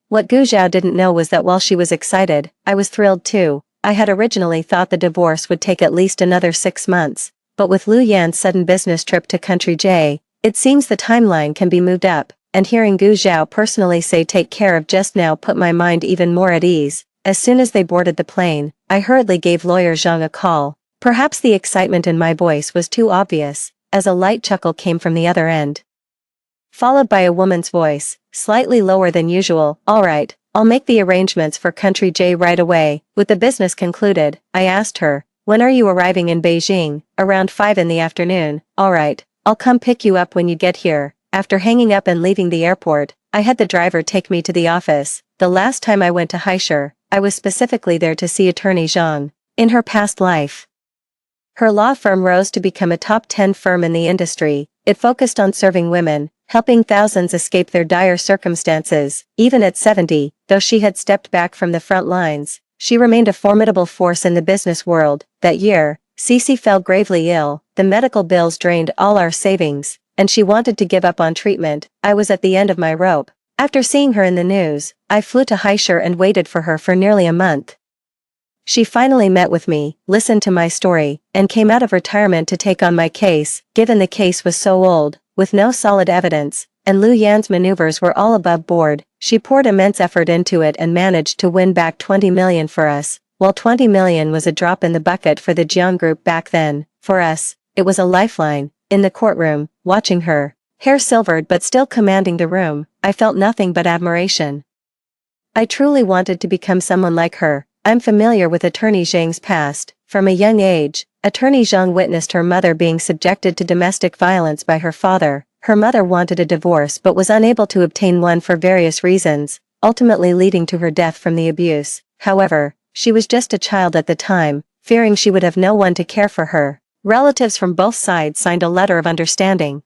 What Gu Zhao didn't know was that while she was excited, I was thrilled too. I had originally thought the divorce would take at least another 6 months, but with Lu Yan's sudden business trip to Country J, it seems the timeline can be moved up, and hearing Gu Zhao personally say take care of just now put my mind even more at ease. As soon as they boarded the plane, I hurriedly gave Lawyer Zhang a call. Perhaps the excitement in my voice was too obvious, as a light chuckle came from the other end, followed by a woman's voice, slightly lower than usual. All right, I'll make the arrangements for Country J right away. With the business concluded, I asked her, when are you arriving in Beijing? Around 5 in the afternoon. All right, I'll come pick you up when you get here. After hanging up and leaving the airport, I had the driver take me to the office. The last time I went to Haishur, I was specifically there to see Attorney Zhang. In her past life, her law firm rose to become a top 10 firm in the industry. It focused on serving women, helping thousands escape their dire circumstances. Even at 70, though she had stepped back from the front lines, she remained a formidable force in the business world. That year, Cece fell gravely ill, the medical bills drained all our savings, and she wanted to give up on treatment. I was at the end of my rope. After seeing her in the news, I flew to Haishur and waited for her for nearly a month. She finally met with me, listened to my story, and came out of retirement to take on my case. Given the case was so old, with no solid evidence, and Lu Yan's maneuvers were all above board, she poured immense effort into it and managed to win back 20 million for us. While 20 million was a drop in the bucket for the Jiang Group back then, for us, it was a lifeline. In the courtroom, watching her, hair silvered but still commanding the room, I felt nothing but admiration. I truly wanted to become someone like her. I'm familiar with Attorney Zhang's past. From a young age, Attorney Zhang witnessed her mother being subjected to domestic violence by her father. Her mother wanted a divorce but was unable to obtain one for various reasons, ultimately leading to her death from the abuse. However, she was just a child at the time, fearing she would have no one to care for her. Relatives from both sides signed a letter of understanding,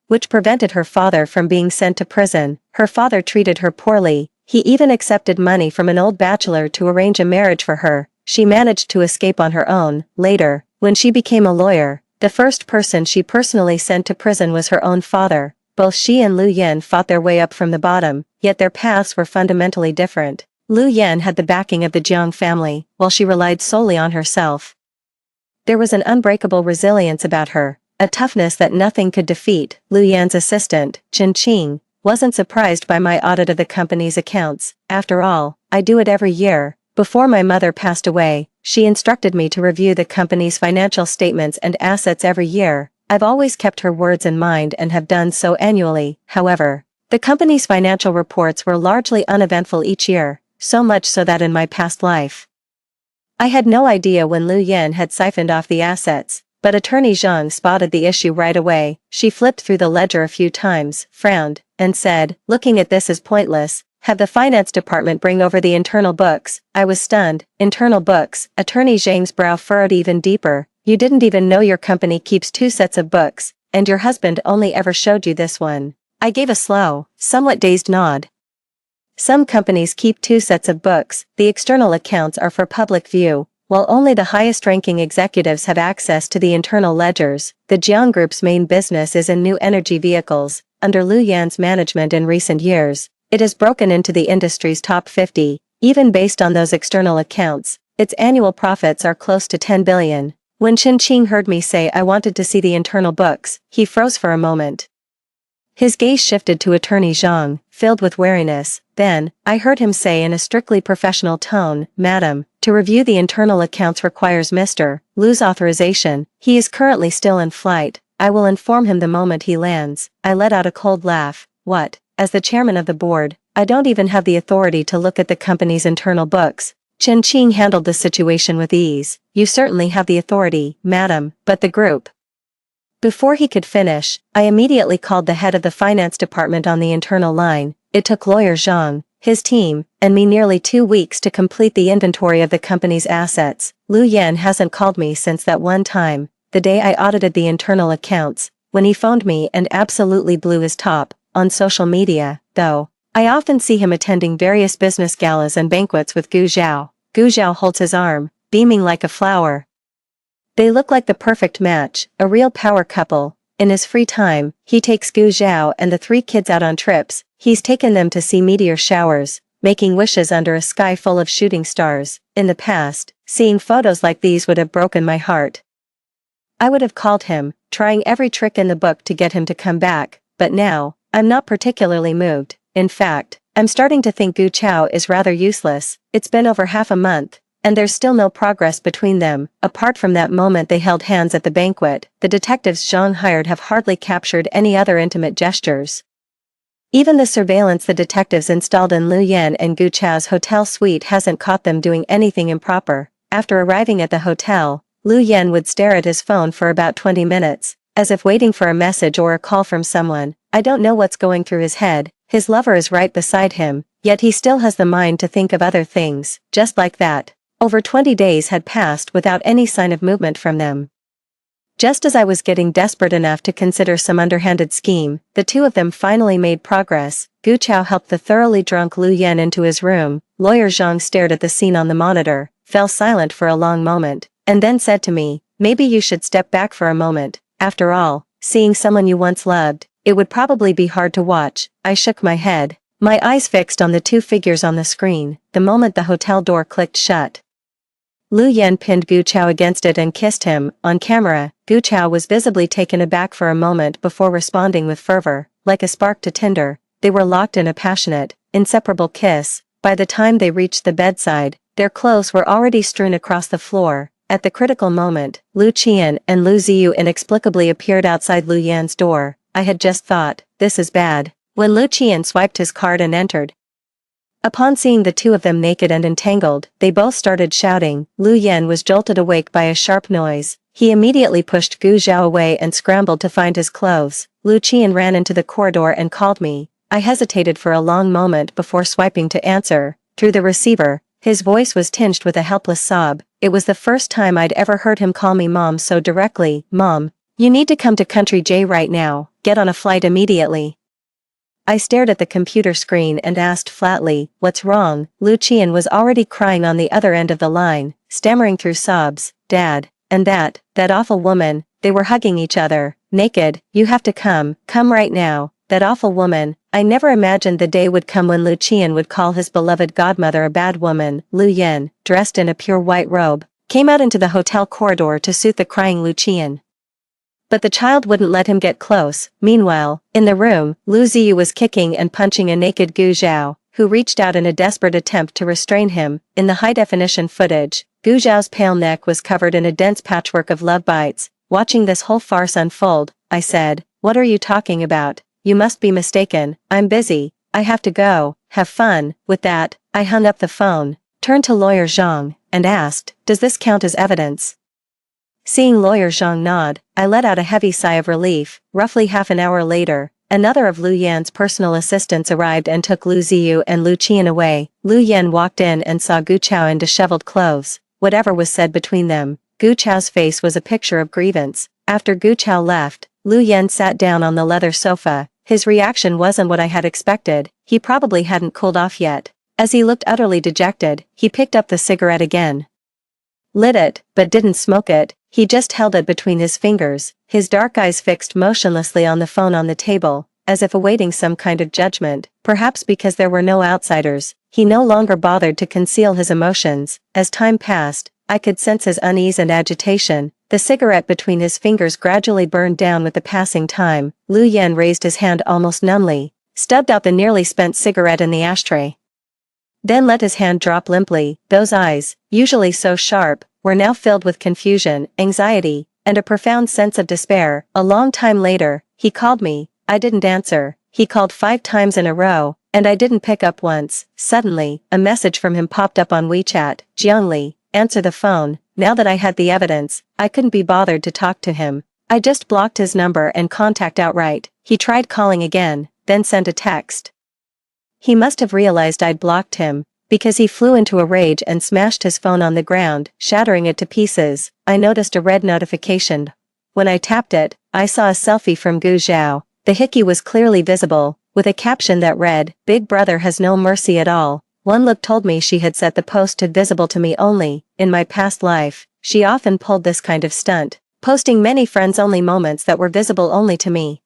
which prevented her father from being sent to prison. Her father treated her poorly. He even accepted money from an old bachelor to arrange a marriage for her. She managed to escape on her own. Later, when she became a lawyer, the first person she personally sent to prison was her own father. Both she and Lu Yan fought their way up from the bottom, yet their paths were fundamentally different. Lu Yan had the backing of the Jiang family, while she relied solely on herself. There was an unbreakable resilience about her, a toughness that nothing could defeat. Lu Yan's assistant, Chen Qing, wasn't surprised by my audit of the company's accounts. After all, I do it every year. Before my mother passed away, she instructed me to review the company's financial statements and assets every year. I've always kept her words in mind and have done so annually. However, the company's financial reports were largely uneventful each year, so much so that in my past life, I had no idea when Lu Yan had siphoned off the assets. But Attorney Zhang spotted the issue right away. She flipped through the ledger a few times, frowned, and said, looking at this as pointless, have the finance department bring over the internal books. I was stunned. Internal books. Attorney Zhang's brow furrowed even deeper. You didn't even know your company keeps 2 sets of books, and your husband only ever showed you this one. I gave a slow, somewhat dazed nod. Some companies keep two sets of books. The external accounts are for public view, while only the highest-ranking executives have access to the internal ledgers. The Jiang Group's main business is in new energy vehicles. Under Lu Yan's management in recent years, it has broken into the industry's top 50. Even based on those external accounts, its annual profits are close to 10 billion. When Chen Qing heard me say I wanted to see the internal books, he froze for a moment. His gaze shifted to Attorney Zhang, filled with wariness. Then, I heard him say in a strictly professional tone, "Madam, to review the internal accounts requires Mr. Lu's authorization. He is currently still in flight. I will inform him the moment he lands." I let out a cold laugh. What? As the chairman of the board, I don't even have the authority to look at the company's internal books. Chen Qing handled the situation with ease. "You certainly have the authority, madam, but the group." Before he could finish, I immediately called the head of the finance department on the internal line. It took lawyer Zhang, his team, and me nearly 2 weeks to complete the inventory of the company's assets. Lu Yan hasn't called me since that one time, the day I audited the internal accounts, when he phoned me and absolutely blew his top. On social media, though, I often see him attending various business galas and banquets with Gu Zhao. Gu Zhao holds his arm, beaming like a flower. They look like the perfect match, a real power couple. In his free time, he takes Gu Zhao and the 3 kids out on trips. He's taken them to see meteor showers, making wishes under a sky full of shooting stars. In the past, seeing photos like these would have broken my heart. I would have called him, trying every trick in the book to get him to come back, but now, I'm not particularly moved. In fact, I'm starting to think Gu Chao is rather useless. It's been over half a month, and there's still no progress between them. Apart from that moment they held hands at the banquet, the detectives Zhang hired have hardly captured any other intimate gestures. Even the surveillance the detectives installed in Lu Yan and Gu Chao's hotel suite hasn't caught them doing anything improper. After arriving at the hotel, Lu Yan would stare at his phone for about 20 minutes, as if waiting for a message or a call from someone. I don't know what's going through his head. His lover is right beside him, yet he still has the mind to think of other things. Just like that, over 20 days had passed without any sign of movement from them. Just as I was getting desperate enough to consider some underhanded scheme, the two of them finally made progress. Gu Chao helped the thoroughly drunk Lu Yan into his room. Lawyer Zhang stared at the scene on the monitor, fell silent for a long moment, and then said to me, "Maybe you should step back for a moment. After all, seeing someone you once loved, it would probably be hard to watch." I shook my head, my eyes fixed on the 2 figures on the screen. The moment the hotel door clicked shut, Lu Yan pinned Gu Chao against it and kissed him. On camera, Gu Chao was visibly taken aback for a moment before responding with fervor. Like a spark to tinder, they were locked in a passionate, inseparable kiss. By the time they reached the bedside, their clothes were already strewn across the floor. At the critical moment, Lu Qian and Lu Ziyu inexplicably appeared outside Lu Yan's door. I had just thought, this is bad, when Lu Qian swiped his card and entered. Upon seeing the two of them naked and entangled, they both started shouting. Lu Yan was jolted awake by a sharp noise. He immediately pushed Gu Zhao away and scrambled to find his clothes. Lu Qian ran into the corridor and called me. I hesitated for a long moment before swiping to answer. Through the receiver, his voice was tinged with a helpless sob. It was the first time I'd ever heard him call me Mom so directly. "Mom, you need to come to Country J right now. Get on a flight immediately." I stared at the computer screen and asked flatly, "What's wrong?" Lu Qian was already crying on the other end of the line, stammering through sobs. "Dad, and that awful woman," they were hugging each other, naked. "You have to come right now. That awful woman." I never imagined the day would come when Lu Qian would call his beloved godmother a bad woman. Lu Yan, dressed in a pure white robe, came out into the hotel corridor to soothe the crying Lu Qian. But the child wouldn't let him get close. Meanwhile, in the room, Lu Ziyu was kicking and punching a naked Gu Zhao, who reached out in a desperate attempt to restrain him. In the high-definition footage, Gu Zhao's pale neck was covered in a dense patchwork of love bites. Watching this whole farce unfold, I said, "What are you talking about? You must be mistaken. I'm busy. I have to go. Have fun." With that, I hung up the phone, turned to Lawyer Zhang, and asked, "Does this count as evidence?" Seeing Lawyer Zhang nod, I let out a heavy sigh of relief. Roughly half an hour later, another of Lu Yan's personal assistants arrived and took Lu Ziyu and Lu Qian away. Lu Yan walked in and saw Gu Chao in disheveled clothes. Whatever was said between them, Gu Chao's face was a picture of grievance. After Gu Chao left, Lu Yan sat down on the leather sofa, His reaction wasn't what I had expected. He probably hadn't cooled off yet. As he looked utterly dejected, he picked up the cigarette again. Lit it, but didn't smoke it. He just held it between his fingers, his dark eyes fixed motionlessly on the phone on the table, as if awaiting some kind of judgment. Perhaps because there were no outsiders, he no longer bothered to conceal his emotions. As time passed, I could sense his unease and agitation. The cigarette between his fingers gradually burned down with the passing time. Lu Yen raised his hand almost numbly, stubbed out the nearly spent cigarette in the ashtray. Then let his hand drop limply. Those eyes, usually so sharp, were now filled with confusion, anxiety, and a profound sense of despair. A long time later, he called me. I didn't answer. He called 5 times in a row, and I didn't pick up once. Suddenly, a message from him popped up on WeChat. Jiangli, answer the phone. Now that I had the evidence, I couldn't be bothered to talk to him. I just blocked his number and contact outright. He tried calling again, then sent a text. He must have realized I'd blocked him, because he flew into a rage and smashed his phone on the ground, shattering it to pieces. I noticed a red notification. When I tapped it, I saw a selfie from Gu Zhao. The hickey was clearly visible, with a caption that read, "Big Brother has no mercy at all." One look told me she had set the post to visible to me only. In my past life, she often pulled this kind of stunt, posting many friends-only moments that were visible only to me.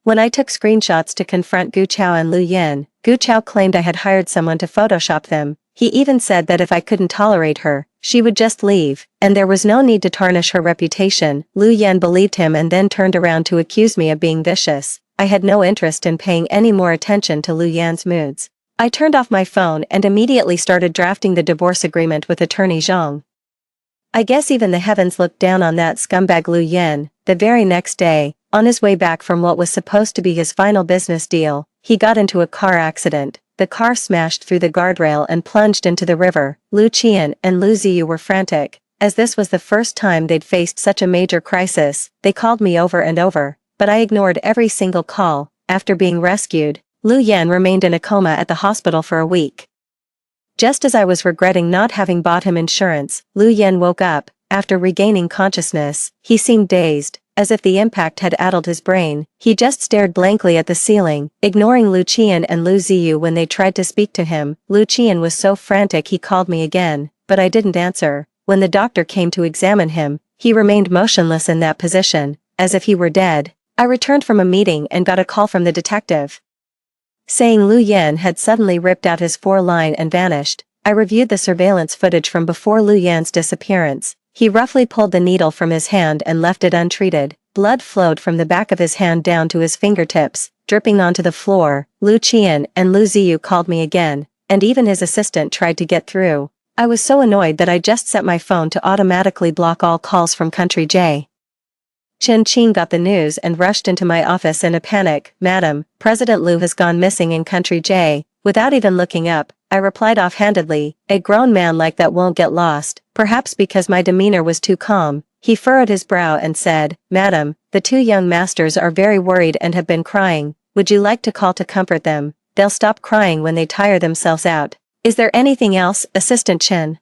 When I took screenshots to confront Gu Chao and Lu Yen, Gu Chao claimed I had hired someone to Photoshop them. He even said that if I couldn't tolerate her, she would just leave, and there was no need to tarnish her reputation. Lu Yen believed him and then turned around to accuse me of being vicious. I had no interest in paying any more attention to Lu Yan's moods. I turned off my phone and immediately started drafting the divorce agreement with attorney Zhang. I guess even the heavens looked down on that scumbag Lu Yen. The very next day, on his way back from what was supposed to be his final business deal, he got into a car accident. The car smashed through the guardrail and plunged into the river. Lu Qian and Lu Ziyu were frantic, as this was the first time they'd faced such a major crisis. They called me over and over, but I ignored every single call. After being rescued, Lu Yan remained in a coma at the hospital for a week. Just as I was regretting not having bought him insurance, Lu Yan woke up. After regaining consciousness, he seemed dazed, as if the impact had addled his brain. He just stared blankly at the ceiling, ignoring Lu Qian and Lu Ziyu when they tried to speak to him. Lu Qian was so frantic he called me again, but I didn't answer. When the doctor came to examine him, he remained motionless in that position, as if he were dead. I returned from a meeting and got a call from the detective, saying Lu Yan had suddenly ripped out his foreline and vanished. I reviewed the surveillance footage from before Lu Yan's disappearance. He roughly pulled the needle from his hand and left it untreated. Blood flowed from the back of his hand down to his fingertips, dripping onto the floor. Lu Qian and Lu Ziyu called me again, and even his assistant tried to get through. I was so annoyed that I just set my phone to automatically block all calls from Country J. Chen Qing got the news and rushed into my office in a panic. "Madam, President Lu has gone missing in Country J." Without even looking up, I replied offhandedly, "A grown man like that won't get lost." Perhaps because my demeanor was too calm, he furrowed his brow and said, "Madam, the 2 young masters are very worried and have been crying. Would you like to call to comfort them? They'll stop crying when they tire themselves out." "Is there anything else, Assistant Chen?"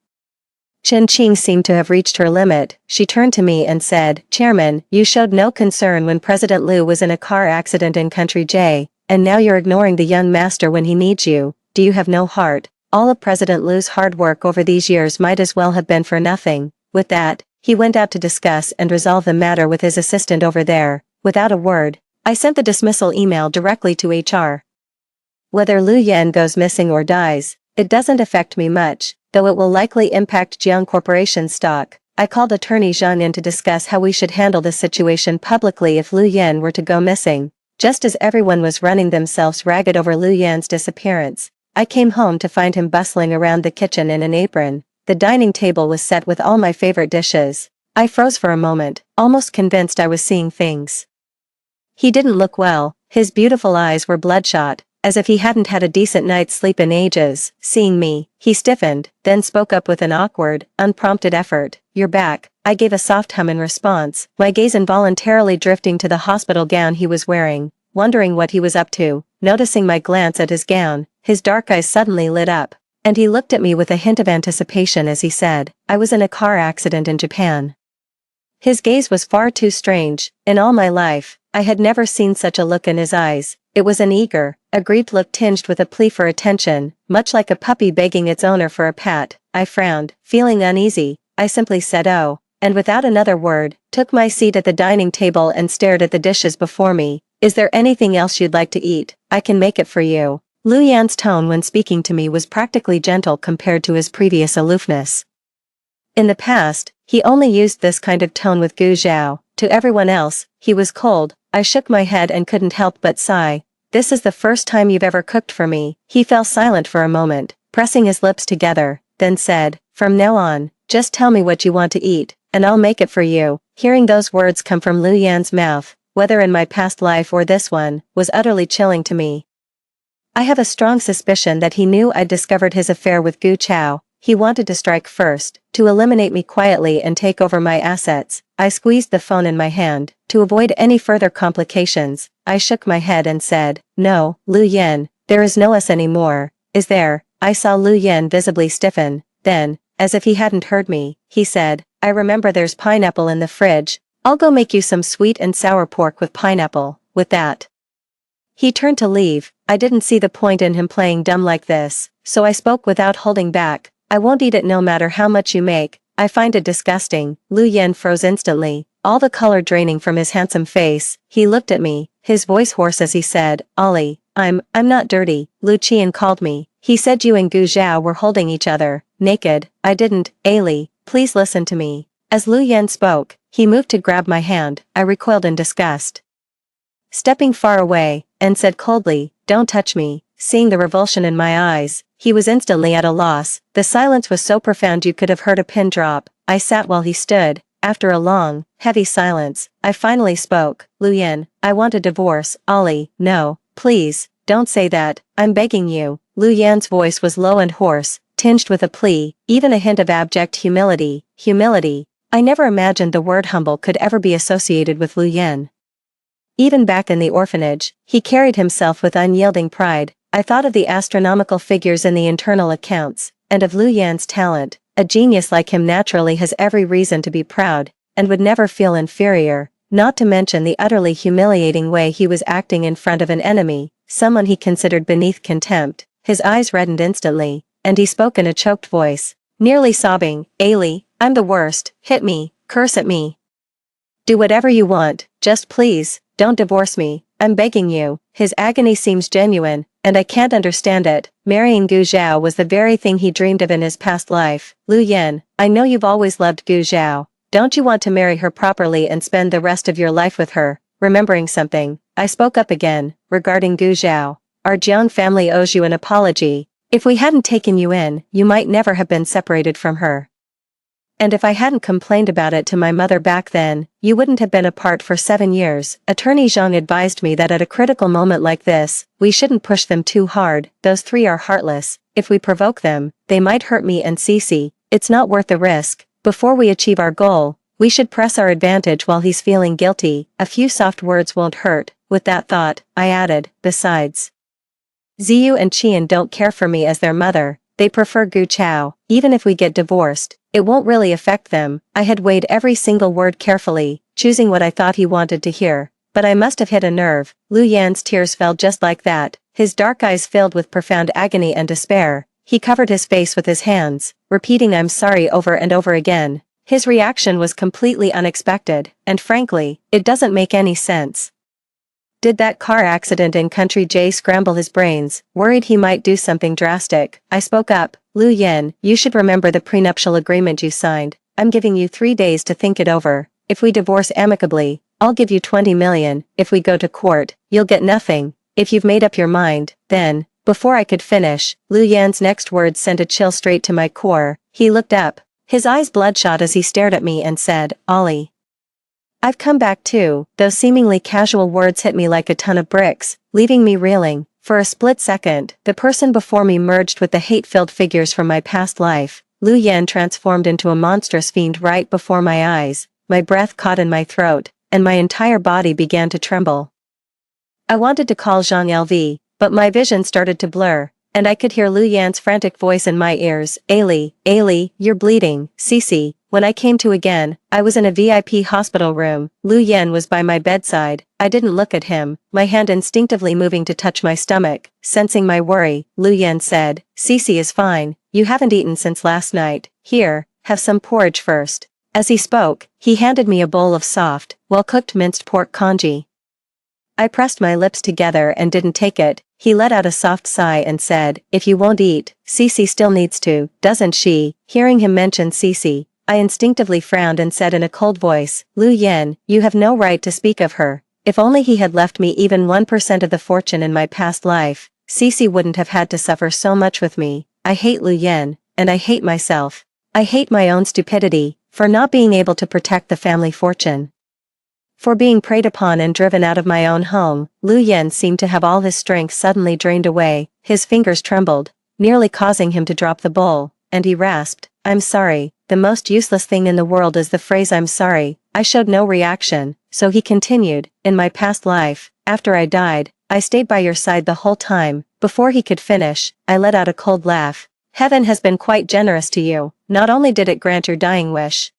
Chen Qing seemed to have reached her limit. She turned to me and said, "Chairman, you showed no concern when President Lu was in a car accident in Country J, and now you're ignoring the young master when he needs you. Do you have no heart? All of President Lu's hard work over these years might as well have been for nothing." With that, he went out to discuss and resolve the matter with his assistant over there. Without a word, I sent the dismissal email directly to HR. Whether Lu Yan goes missing or dies, it doesn't affect me much, though it will likely impact Jiang Corporation's stock. I called attorney Zhang in to discuss how we should handle this situation publicly if Lu Yan were to go missing. Just as everyone was running themselves ragged over Lu Yan's disappearance, I came home to find him bustling around the kitchen in an apron. The dining table was set with all my favorite dishes. I froze for a moment, almost convinced I was seeing things. He didn't look well. His beautiful eyes were bloodshot, as if he hadn't had a decent night's sleep in ages. Seeing me, he stiffened, then spoke up with an awkward, unprompted effort. "You're back." I gave a soft hum in response, my gaze involuntarily drifting to the hospital gown he was wearing, wondering what he was up to. Noticing my glance at his gown, his dark eyes suddenly lit up, and he looked at me with a hint of anticipation as he said, "I was in a car accident in Japan." His gaze was far too strange. In all my life, I had never seen such a look in his eyes. It was an eager, aggrieved look tinged with a plea for attention, much like a puppy begging its owner for a pat. I frowned, feeling uneasy. I simply said oh, and without another word, took my seat at the dining table and stared at the dishes before me. Is there anything else you'd like to eat? I can make it for you. Lu Yan's tone when speaking to me was practically gentle compared to his previous aloofness. In the past, he only used this kind of tone with Gu Zhao. To everyone else, he was cold. I shook my head and couldn't help but sigh. This is the first time you've ever cooked for me. He fell silent for a moment, pressing his lips together, then said, from now on, just tell me what you want to eat, and I'll make it for you. Hearing those words come from Lu Yan's mouth, whether in my past life or this one, was utterly chilling to me. I have a strong suspicion that he knew I'd discovered his affair with Gu Chao. He wanted to strike first, to eliminate me quietly and take over my assets. I squeezed the phone in my hand. To avoid any further complications, I shook my head and said, no, Lu Yan, there is no us anymore, is there? I saw Lu Yan visibly stiffen. Then, as if he hadn't heard me, he said, I remember there's pineapple in the fridge. I'll go make you some sweet and sour pork with pineapple. With that, he turned to leave. I didn't see the point in him playing dumb like this, so I spoke without holding back. I won't eat it no matter how much you make. I find it disgusting. Lu Yan froze instantly, all the color draining from his handsome face. He looked at me, his voice hoarse as he said, Ollie, I'm not dirty. Lu Qian called me. He said you and Gu Zhao were holding each other, naked. I didn't. Ali, please listen to me. As Lu Yan spoke, he moved to grab my hand. I recoiled in disgust, stepping far away, and said coldly, don't touch me. Seeing the revulsion in my eyes, he was instantly at a loss. The silence was so profound you could have heard a pin drop. I sat while he stood. After a long, heavy silence, I finally spoke. Lu Yan, I want a divorce. Ollie, no, please, don't say that, I'm begging you. Lu Yan's voice was low and hoarse, tinged with a plea, even a hint of abject humility. Humility. I never imagined the word humble could ever be associated with Lu Yan. Even back in the orphanage, he carried himself with unyielding pride. I thought of the astronomical figures in the internal accounts, and of Lu Yan's talent. A genius like him naturally has every reason to be proud, and would never feel inferior, not to mention the utterly humiliating way he was acting in front of an enemy, someone he considered beneath contempt. His eyes reddened instantly, and he spoke in a choked voice, nearly sobbing, Ali, I'm the worst, hit me, curse at me. Do whatever you want, just please, don't divorce me, I'm begging you. His agony seems genuine, and I can't understand it. Marrying Gu Zhao was the very thing he dreamed of in his past life. Lu Yan, I know you've always loved Gu Zhao. Don't you want to marry her properly and spend the rest of your life with her? Remembering something, I spoke up again, regarding Gu Zhao. Our Jiang family owes you an apology. If we hadn't taken you in, you might never have been separated from her. And if I hadn't complained about it to my mother back then, you wouldn't have been apart for 7 years. Attorney Zhang advised me that at a critical moment like this, we shouldn't push them too hard. Those three are heartless. If we provoke them, they might hurt me and Cece. It's not worth the risk. Before we achieve our goal, we should press our advantage while he's feeling guilty. A few soft words won't hurt. With that thought, I added, besides, Ziyu and Qian don't care for me as their mother. They prefer Gu Chao. Even if we get divorced, it won't really affect them. I had weighed every single word carefully, choosing what I thought he wanted to hear. But I must have hit a nerve. Lu Yan's tears fell just like that, his dark eyes filled with profound agony and despair. He covered his face with his hands, repeating I'm sorry over and over again. His reaction was completely unexpected, and frankly, it doesn't make any sense. Did that car accident in Country J scramble his brains? Worried he might do something drastic, I spoke up. Lu Yan, you should remember the prenuptial agreement you signed. I'm giving you 3 days to think it over. If we divorce amicably, I'll give you 20 million. If we go to court, you'll get nothing. If you've made up your mind, then, before I could finish, Lu Yan's next words sent a chill straight to my core. He looked up, his eyes bloodshot as he stared at me and said, Ollie, I've come back too. Those seemingly casual words hit me like a ton of bricks, leaving me reeling. For a split second, the person before me merged with the hate-filled figures from my past life. Lu Yan transformed into a monstrous fiend right before my eyes. My breath caught in my throat, and my entire body began to tremble. I wanted to call Zhang LV, but my vision started to blur. and I could hear Lu Yan's frantic voice in my ears. Ailey, you're bleeding, Cece. When I came to again, I was in a VIP hospital room. Lu Yan was by my bedside. I didn't look at him, my hand instinctively moving to touch my stomach. Sensing my worry, Lu Yan said, Cece is fine. You haven't eaten since last night. Here, have some porridge first. As he spoke, he handed me a bowl of soft, well-cooked minced pork congee. I pressed my lips together and didn't take it. He let out a soft sigh and said, if you won't eat, Cece still needs to, doesn't she? Hearing him mention Cece, I instinctively frowned and said in a cold voice, Lu Yan, you have no right to speak of her. If only he had left me even 1% of the fortune in my past life, Cece wouldn't have had to suffer so much with me. I hate Lu Yan, and I hate myself. I hate my own stupidity, for not being able to protect the family fortune. For being preyed upon and driven out of my own home. Lu Yan seemed to have all his strength suddenly drained away, his fingers trembled, nearly causing him to drop the bowl, and he rasped, I'm sorry. The most useless thing in the world is the phrase I'm sorry. I showed no reaction, so he continued, in my past life, after I died, I stayed by your side the whole time. Before he could finish, I let out a cold laugh. Heaven has been quite generous to you. Not only did it grant your dying wish,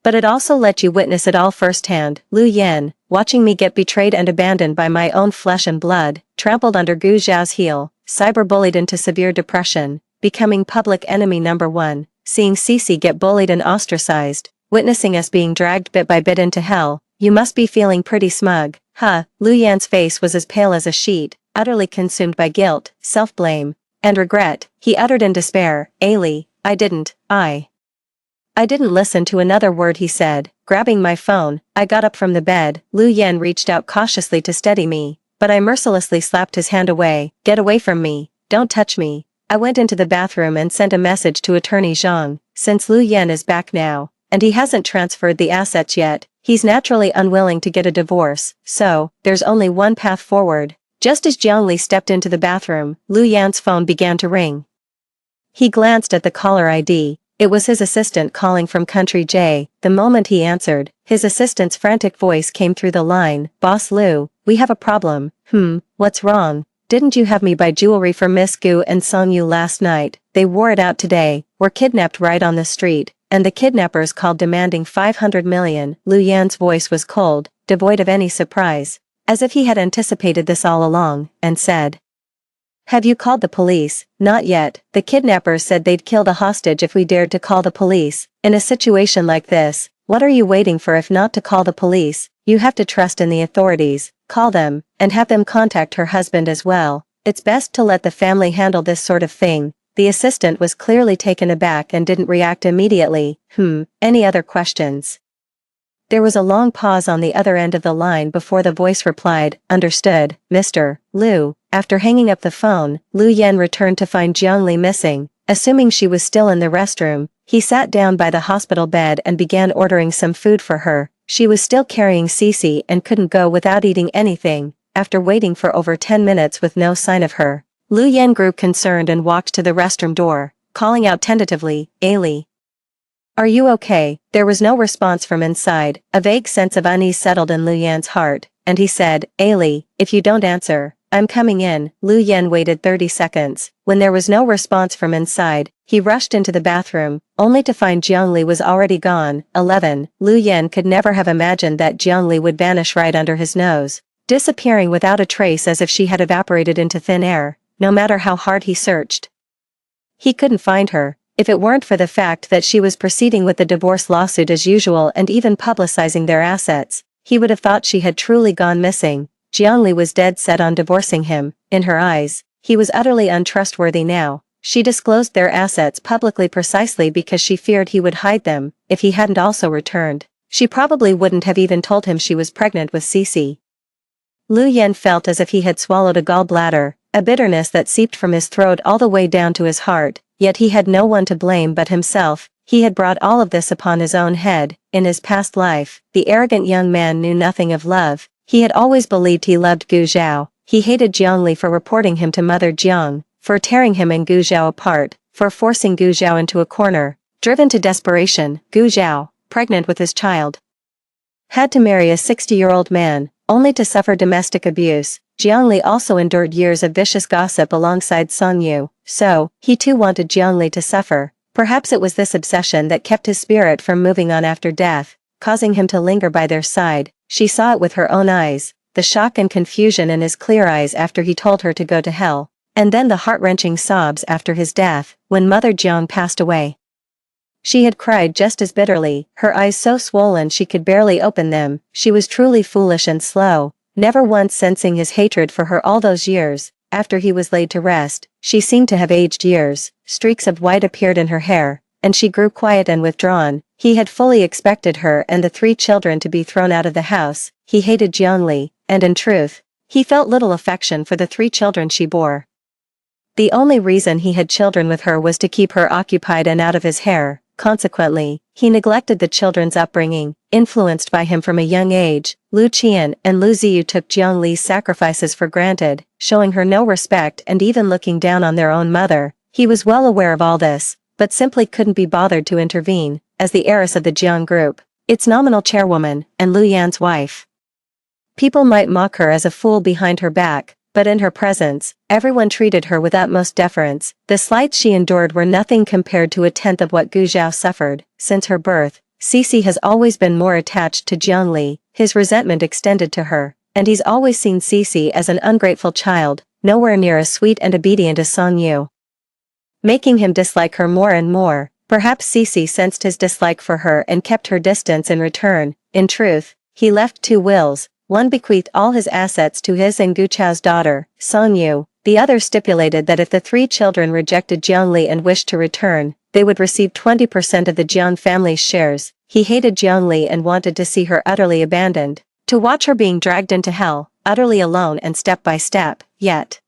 but it also let you witness it all firsthand. Lu Yan, watching me get betrayed and abandoned by my own flesh and blood, trampled under Gu Zhao's heel, cyberbullied into severe depression, becoming public enemy number one, seeing Cece get bullied and ostracized, witnessing us being dragged bit by bit into hell. You must be feeling pretty smug, huh? Lu Yan's face was as pale as a sheet, utterly consumed by guilt, self-blame, and regret. He uttered in despair, Ailey, I didn't listen to another word he said. Grabbing my phone, I got up from the bed. Lu Yan reached out cautiously to steady me, but I mercilessly slapped his hand away. Get away from me, don't touch me. I went into the bathroom and sent a message to Attorney Zhang. Since Lu Yan is back now, and he hasn't transferred the assets yet, he's naturally unwilling to get a divorce, so, there's only one path forward. Just as Jiangli stepped into the bathroom, Lu Yan's phone began to ring. He glanced at the caller ID. It was his assistant calling from Country J. The moment he answered, his assistant's frantic voice came through the line. Boss Lu, we have a problem. What's wrong? Didn't you have me buy jewelry for Miss Gu and Song Yu last night? They wore it out today, were kidnapped right on the street, and the kidnappers called demanding 500 million. Lu Yan's voice was cold, devoid of any surprise, as if he had anticipated this all along, and said, have you called the police? Not yet. The kidnappers said they'd kill the hostage if we dared to call the police. In a situation like this, what are you waiting for if not to call the police? You have to trust in the authorities. Call them, and have them contact her husband as well. It's best to let the family handle this sort of thing. The assistant was clearly taken aback and didn't react immediately. Any other questions? There was a long pause on the other end of the line before the voice replied, understood, Mr. Lu. After hanging up the phone, Lu Yan returned to find Jiangli missing. Assuming she was still in the restroom, he sat down by the hospital bed and began ordering some food for her. She was still carrying Cece and couldn't go without eating anything. After waiting for over 10 minutes with no sign of her, Lu Yan grew concerned and walked to the restroom door, calling out tentatively, Ailey. Are you okay? There was no response from inside. A vague sense of unease settled in Lu Yan's heart, and he said, Ailey, if you don't answer, I'm coming in. Lu Yan waited 30 seconds. When there was no response from inside, he rushed into the bathroom, only to find Jiangli was already gone. 11. Lu Yan could never have imagined that Jiangli would vanish right under his nose, disappearing without a trace as if she had evaporated into thin air. No matter how hard he searched, he couldn't find her. If it weren't for the fact that she was proceeding with the divorce lawsuit as usual and even publicizing their assets, he would have thought she had truly gone missing. Jiangli was dead set on divorcing him. In her eyes, he was utterly untrustworthy now. She disclosed their assets publicly precisely because she feared he would hide them. If he hadn't also returned, she probably wouldn't have even told him she was pregnant with Cece. Lu Yan felt as if he had swallowed a gallbladder, a bitterness that seeped from his throat all the way down to his heart. Yet he had no one to blame but himself. He had brought all of this upon his own head. In his past life, the arrogant young man knew nothing of love. He had always believed he loved Gu Zhao. He hated Jiangli for reporting him to Mother Jiang, for tearing him and Gu Zhao apart, for forcing Gu Zhao into a corner. Driven to desperation, Gu Zhao, pregnant with his child, had to marry a 60-year-old man, only to suffer domestic abuse. Jiangli also endured years of vicious gossip alongside Song Yu, so, he too wanted Jiangli to suffer. Perhaps it was this obsession that kept his spirit from moving on after death, causing him to linger by their side. She saw it with her own eyes, the shock and confusion in his clear eyes after he told her to go to hell, and then the heart-wrenching sobs after his death, when Mother Jiang passed away. She had cried just as bitterly, her eyes so swollen she could barely open them. She was truly foolish and slow, never once sensing his hatred for her all those years. After he was laid to rest, she seemed to have aged years, streaks of white appeared in her hair, and she grew quiet and withdrawn. He had fully expected her and the 3 children to be thrown out of the house. He hated Jiangli, and in truth, he felt little affection for the 3 children she bore. The only reason he had children with her was to keep her occupied and out of his hair. Consequently, he neglected the children's upbringing. Influenced by him from a young age, Lu Qian and Lu Ziyu took Jiangli's sacrifices for granted, showing her no respect and even looking down on their own mother. He was well aware of all this, but simply couldn't be bothered to intervene, as the heiress of the Jiang group, its nominal chairwoman, and Lu Yan's wife. People might mock her as a fool behind her back, but in her presence, everyone treated her with utmost deference. The slights she endured were nothing compared to a tenth of what Gu Zhao suffered. Since her birth, Cici has always been more attached to Jiangli. His resentment extended to her, and he's always seen Cici as an ungrateful child, nowhere near as sweet and obedient as Song Yu, making him dislike her more and more. Perhaps Cici sensed his dislike for her and kept her distance in return. In truth, he left 2 wills. One bequeathed all his assets to his and Gu Chao's daughter, Song Yu. The other stipulated that if the 3 children rejected Jiangli and wished to return, they would receive 20% of the Jiang family's shares. He hated Jiangli and wanted to see her utterly abandoned, to watch her being dragged into hell, utterly alone and step by step. Yet,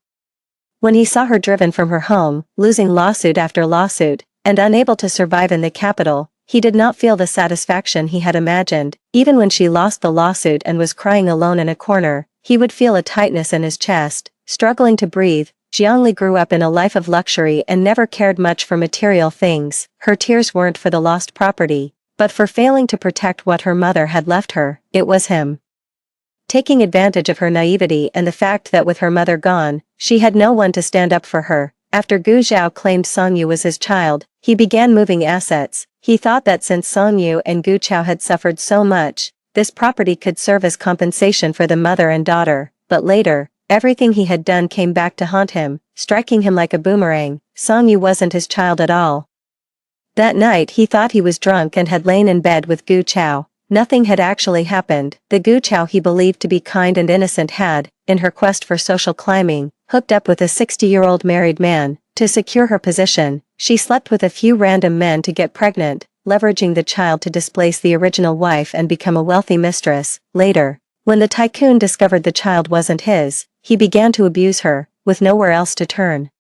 when he saw her driven from her home, losing lawsuit after lawsuit, and unable to survive in the capital, he did not feel the satisfaction he had imagined. Even when she lost the lawsuit and was crying alone in a corner, he would feel a tightness in his chest, struggling to breathe. Jiangli grew up in a life of luxury and never cared much for material things. Her tears weren't for the lost property, but for failing to protect what her mother had left her. It was him taking advantage of her naivety and the fact that with her mother gone, she had no one to stand up for her. After Gu Zhao claimed Song Yu was his child, he began moving assets. He thought that since Song Yu and Gu Chao had suffered so much, this property could serve as compensation for the mother and daughter. But later, everything he had done came back to haunt him, striking him like a boomerang. Song Yu wasn't his child at all. That night he thought he was drunk and had lain in bed with Gu Chao. Nothing had actually happened. The Gu Chao he believed to be kind and innocent had, in her quest for social climbing, hooked up with a 60-year-old married man. To secure her position, she slept with a few random men to get pregnant, leveraging the child to displace the original wife and become a wealthy mistress. Later, when the tycoon discovered the child wasn't his, he began to abuse her, with nowhere else to turn.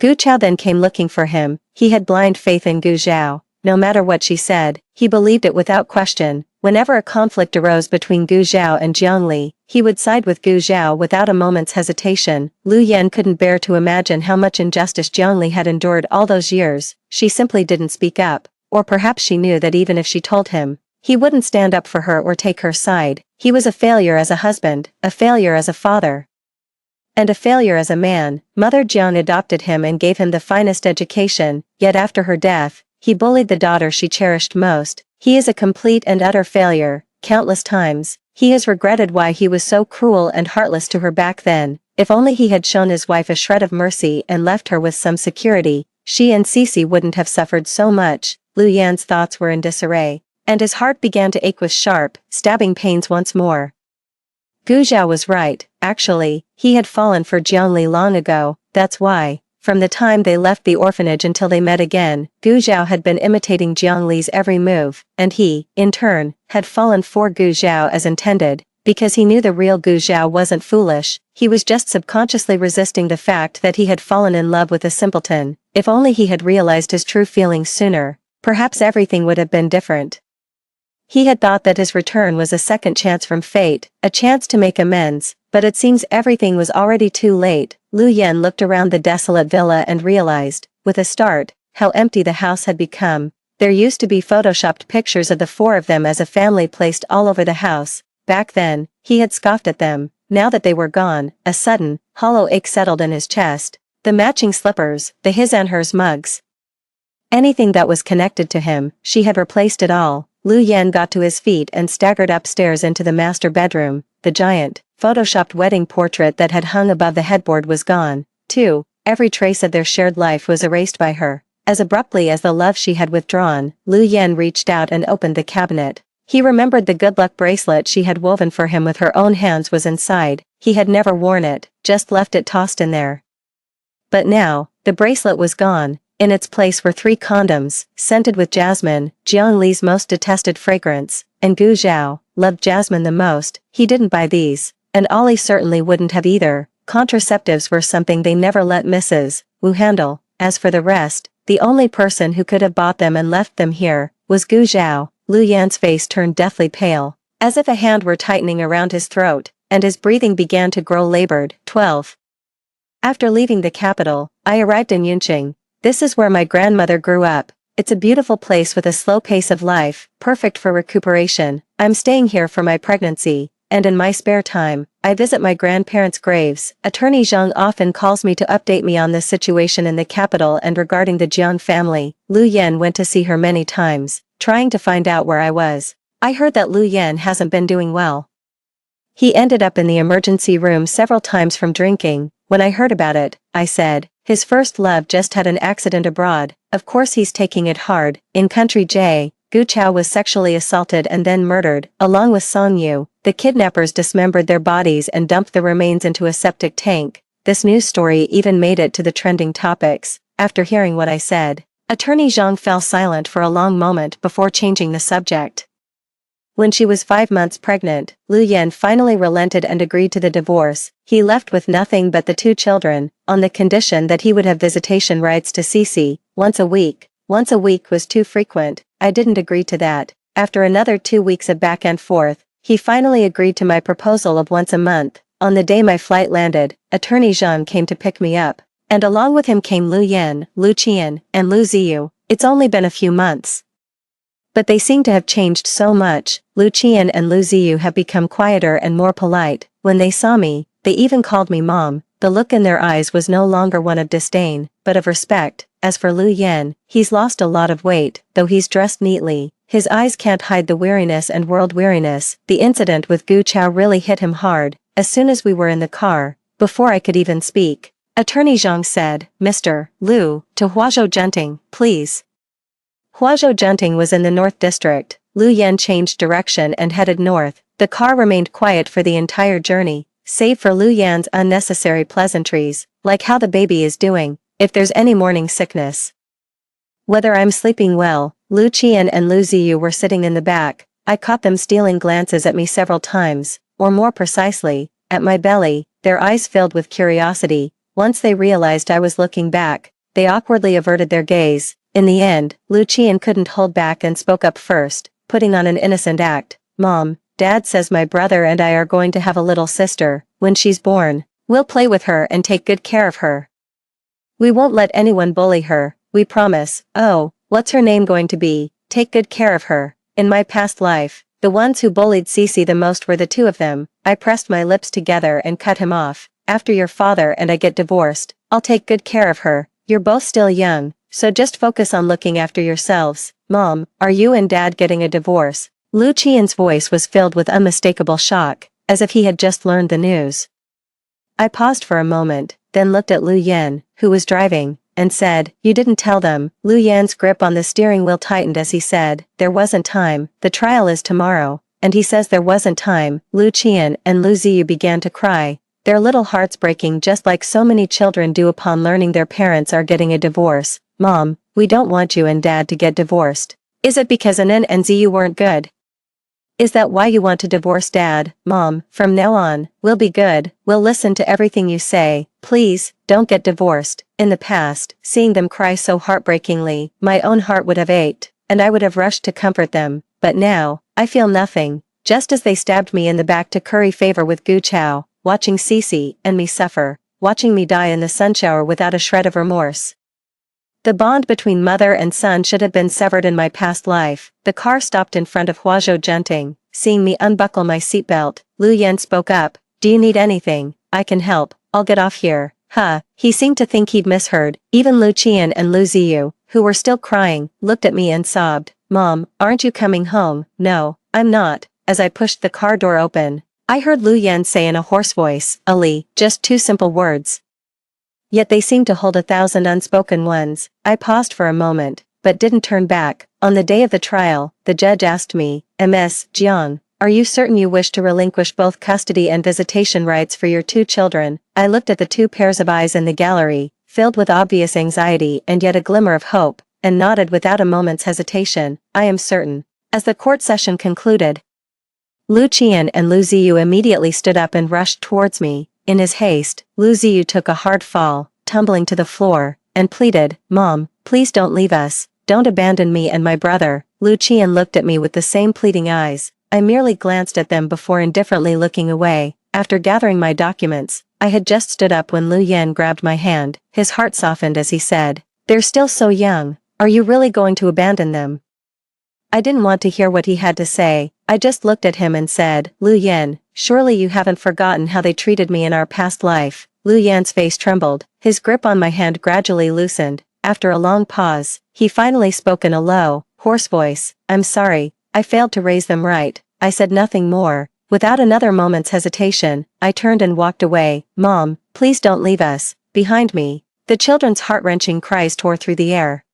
Gu Chao then came looking for him. He had blind faith in Gu Zhao. No matter what she said, he believed it without question. Whenever a conflict arose between Gu Zhao and Jiangli, he would side with Gu Zhao without a moment's hesitation. Lu Yan couldn't bear to imagine how much injustice Jiangli had endured all those years. She simply didn't speak up, or perhaps she knew that even if she told him, he wouldn't stand up for her or take her side. He was a failure as a husband, a failure as a father, and a failure as a man. Mother Jiang adopted him and gave him the finest education, yet after her death, he bullied the daughter she cherished most. He is a complete and utter failure. Countless times, he has regretted why he was so cruel and heartless to her back then. If only he had shown his wife a shred of mercy and left her with some security, she and Cici wouldn't have suffered so much. Lu Yan's thoughts were in disarray, and his heart began to ache with sharp, stabbing pains once more. Gu Zhao was right. Actually, he had fallen for Jiangli long ago. That's why, from the time they left the orphanage until they met again, Gu Zhao had been imitating Jiangli's every move, and he, in turn, had fallen for Gu Zhao as intended. Because he knew the real Gu Zhao wasn't foolish, he was just subconsciously resisting the fact that he had fallen in love with a simpleton. If only he had realized his true feelings sooner, perhaps everything would have been different. He had thought that his return was a second chance from fate, a chance to make amends, but it seems everything was already too late. Lu Yan looked around the desolate villa and realized, with a start, how empty the house had become. There used to be photoshopped pictures of the 4 of them as a family placed all over the house. Back then, he had scoffed at them, Now that they were gone, a sudden, hollow ache settled in his chest. The matching slippers, the his and hers mugs. Anything that was connected to him, she had replaced it all. Lu Yan got to his feet and staggered upstairs into the master bedroom. The giant, photoshopped wedding portrait that had hung above the headboard was gone, too. Every trace of their shared life was erased by her. As abruptly as the love she had withdrawn, Lu Yan reached out and opened the cabinet. He remembered the good luck bracelet she had woven for him with her own hands was inside. He had never worn it, just left it tossed in there. But now, the bracelet was gone. In its place were 3 condoms, scented with jasmine, Jiang Li's most detested fragrance, and Gu Zhao loved jasmine the most. He didn't buy these, and Ollie certainly wouldn't have either. Contraceptives were something they never let Mrs. Wu handle. As for the rest, the only person who could have bought them and left them here was Gu Zhao. Lu Yan's face turned deathly pale, as if a hand were tightening around his throat, and his breathing began to grow labored. 12. After leaving the capital, I arrived in Yunqing. This is where my grandmother grew up. It's a beautiful place with a slow pace of life, perfect for recuperation. I'm staying here for my pregnancy, and in my spare time, I visit my grandparents' graves. Attorney Zhang often calls me to update me on this situation in the capital and regarding the Jiang family. Lu Yan went to see her many times, trying to find out where I was. I heard that Lu Yan hasn't been doing well. He ended up in the emergency room several times from drinking. When I heard about it, I said, his first love just had an accident abroad. Of course he's taking it hard. In country J, Gu Chao was sexually assaulted and then murdered, along with Song Yu. The kidnappers dismembered their bodies and dumped the remains into a septic tank. This news story even made it to the trending topics. After hearing what I said, Attorney Zhang fell silent for a long moment before changing the subject. When she was 5 months pregnant, Lu Yan finally relented and agreed to the divorce. He left with nothing but the 2 children, on the condition that he would have visitation rights to Cici, once a week. Once a week was too frequent. I didn't agree to that. After another 2 weeks of back and forth, he finally agreed to my proposal of once a month. On the day my flight landed, Attorney Zhang came to pick me up. And along with him came Lu Yan, Lu Qian, and Lu Ziyu. It's only been a few months, but they seem to have changed so much. Lu Qian and Lu Ziyu have become quieter and more polite. When they saw me, they even called me mom. The look in their eyes was no longer one of disdain, but of respect. As for Lu Yan, he's lost a lot of weight, though he's dressed neatly. His eyes can't hide the weariness and world weariness. The incident with Gu Chao really hit him hard. As soon as we were in the car, before I could even speak, Attorney Zhang said, Mr. Lu, to Huazhou Junting, please. Huazhou Junting was in the North District. Lu Yan changed direction and headed north. The car remained quiet for the entire journey, save for Lu Yan's unnecessary pleasantries, like how the baby is doing, if there's any morning sickness. Whether I'm sleeping well. Lu Qian and Lu Ziyu were sitting in the back. I caught them stealing glances at me several times, or more precisely, at my belly, their eyes filled with curiosity. Once they realized I was looking back, they awkwardly averted their gaze. In the end, Lu Qian couldn't hold back and spoke up first, putting on an innocent act. Mom, Dad says my brother and I are going to have a little sister. When she's born, we'll play with her and take good care of her. We won't let anyone bully her, we promise. Oh, what's her name going to be? Take good care of her. In my past life, the ones who bullied Cici the most were the 2 of them. I pressed my lips together and cut him off. After your father and I get divorced, I'll take good care of her. You're both still young, so just focus on looking after yourselves. Mom, are you and Dad getting a divorce? Lu Qian's voice was filled with unmistakable shock, as if he had just learned the news. I paused for a moment, then looked at Lu Yan, who was driving, and said, you didn't tell them. Lu Yan's grip on the steering wheel tightened as he said, there wasn't time. The trial is tomorrow, and he says there wasn't time. Lu Qian and Lu Ziyu began to cry, their little hearts breaking just like so many children do upon learning their parents are getting a divorce. Mom, we don't want you and Dad to get divorced. Is it because Anan and Ziyu weren't good? Is that why you want to divorce Dad? Mom, from now on, we'll be good. We'll listen to everything you say. Please, don't get divorced. In the past, seeing them cry so heartbreakingly, my own heart would have ached, and I would have rushed to comfort them. But now, I feel nothing. Just as they stabbed me in the back to curry favor with Gu Chao, watching Cici and me suffer, watching me die in the sunshower without a shred of remorse. The bond between mother and son should have been severed in my past life. The car stopped in front of Huazhou Junting. Seeing me unbuckle my seatbelt, Lu Yan spoke up, Do you need anything? I can help, I'll get off here. Huh, he seemed to think he'd misheard. Even Lu Qian and Lu Ziyu, who were still crying, looked at me and sobbed. Mom, aren't you coming home? No, I'm not. As I pushed the car door open, I heard Lu Yan say in a hoarse voice, Ali, just 2 simple words. Yet they seemed to hold 1,000 unspoken ones. I paused for a moment, but didn't turn back. On the day of the trial, the judge asked me, Ms. Jiang, are you certain you wish to relinquish both custody and visitation rights for your 2 children? I looked at the 2 pairs of eyes in the gallery, filled with obvious anxiety and yet a glimmer of hope, and nodded without a moment's hesitation. I am certain. As the court session concluded, Lu Qian and Lu Ziyu immediately stood up and rushed towards me. In his haste, Lu Ziyu took a hard fall, tumbling to the floor, and pleaded, Mom, please don't leave us, don't abandon me and my brother. Lu Qian looked at me with the same pleading eyes. I merely glanced at them before indifferently looking away. After gathering my documents, I had just stood up when Lu Yan grabbed my hand. His heart softened as he said, They're still so young, are you really going to abandon them? I didn't want to hear what he had to say. I just looked at him and said, Lu Yan, surely you haven't forgotten how they treated me in our past life. Lu Yan's face trembled, his grip on my hand gradually loosened. After a long pause, he finally spoke in a low, hoarse voice, I'm sorry, I failed to raise them right. I said nothing more. Without another moment's hesitation, I turned and walked away. Mom, please don't leave us. Behind me, the children's heart-wrenching cries tore through the air.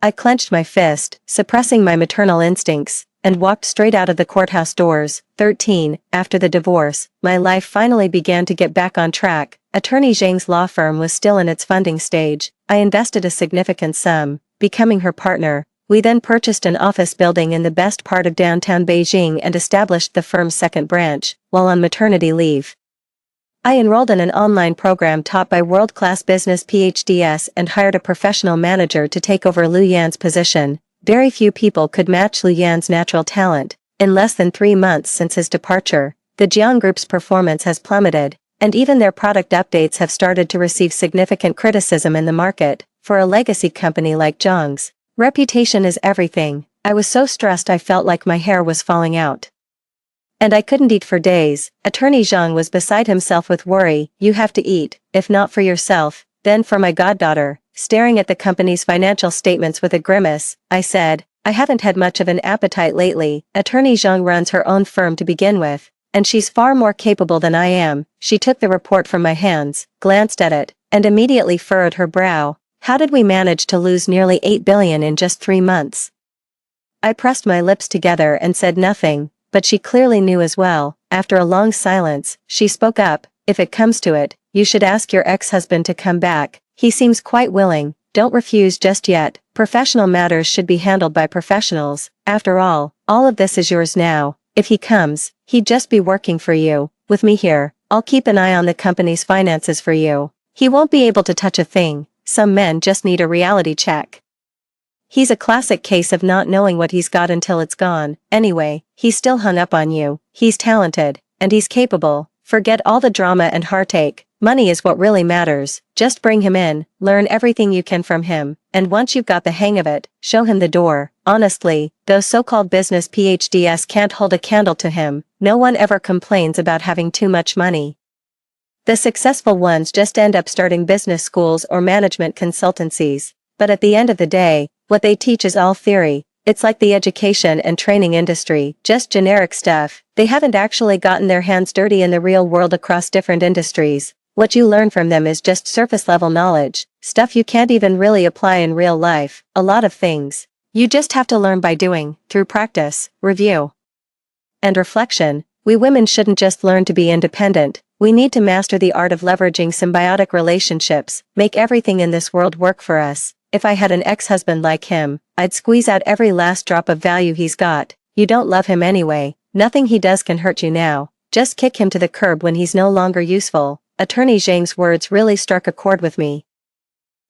I clenched my fist, suppressing my maternal instincts, and walked straight out of the courthouse doors. 13. After the divorce, my life finally began to get back on track. Attorney Zhang's law firm was still in its funding stage. I invested a significant sum, becoming her partner. We then purchased an office building in the best part of downtown Beijing and established the firm's second branch, while on maternity leave. I enrolled in an online program taught by world-class business PhDs and hired a professional manager to take over Lu Yan's position. Very few people could match Lu Yan's natural talent. In less than 3 months since his departure, the Jiang Group's performance has plummeted, and even their product updates have started to receive significant criticism in the market. For a legacy company like Jiang's, reputation is everything. I was so stressed I felt like my hair was falling out. And I couldn't eat for days. Attorney Zhang was beside himself with worry. You have to eat, if not for yourself, then for my goddaughter. Staring at the company's financial statements with a grimace, I said, I haven't had much of an appetite lately. Attorney Zhang runs her own firm to begin with, and she's far more capable than I am. She took the report from my hands, glanced at it, and immediately furrowed her brow. How did we manage to lose nearly 8 billion in just 3 months? I pressed my lips together and said nothing, but she clearly knew as well. After a long silence, she spoke up, if it comes to it, you should ask your ex-husband to come back. He seems quite willing. Don't refuse just yet. Professional matters should be handled by professionals. After all of this is yours now. If he comes, he'd just be working for you. With me here, I'll keep an eye on the company's finances for you. He won't be able to touch a thing. Some men just need a reality check. He's a classic case of not knowing what he's got until it's gone. Anyway, he's still hung up on you. He's talented, and he's capable. Forget all the drama and heartache. Money is what really matters. Just bring him in, learn everything you can from him, and once you've got the hang of it, show him the door. Honestly, those so-called business PhDs can't hold a candle to him. No one ever complains about having too much money. The successful ones just end up starting business schools or management consultancies. But at the end of the day, what they teach is all theory. It's like the education and training industry, just generic stuff. They haven't actually gotten their hands dirty in the real world across different industries. What you learn from them is just surface-level knowledge, stuff you can't even really apply in real life. A lot of things you just have to learn by doing, through practice, review, and reflection. We women shouldn't just learn to be independent. We need to master the art of leveraging symbiotic relationships, make everything in this world work for us. If I had an ex-husband like him, I'd squeeze out every last drop of value he's got. You don't love him anyway. Nothing he does can hurt you now. Just kick him to the curb when he's no longer useful. Attorney Zhang's words really struck a chord with me.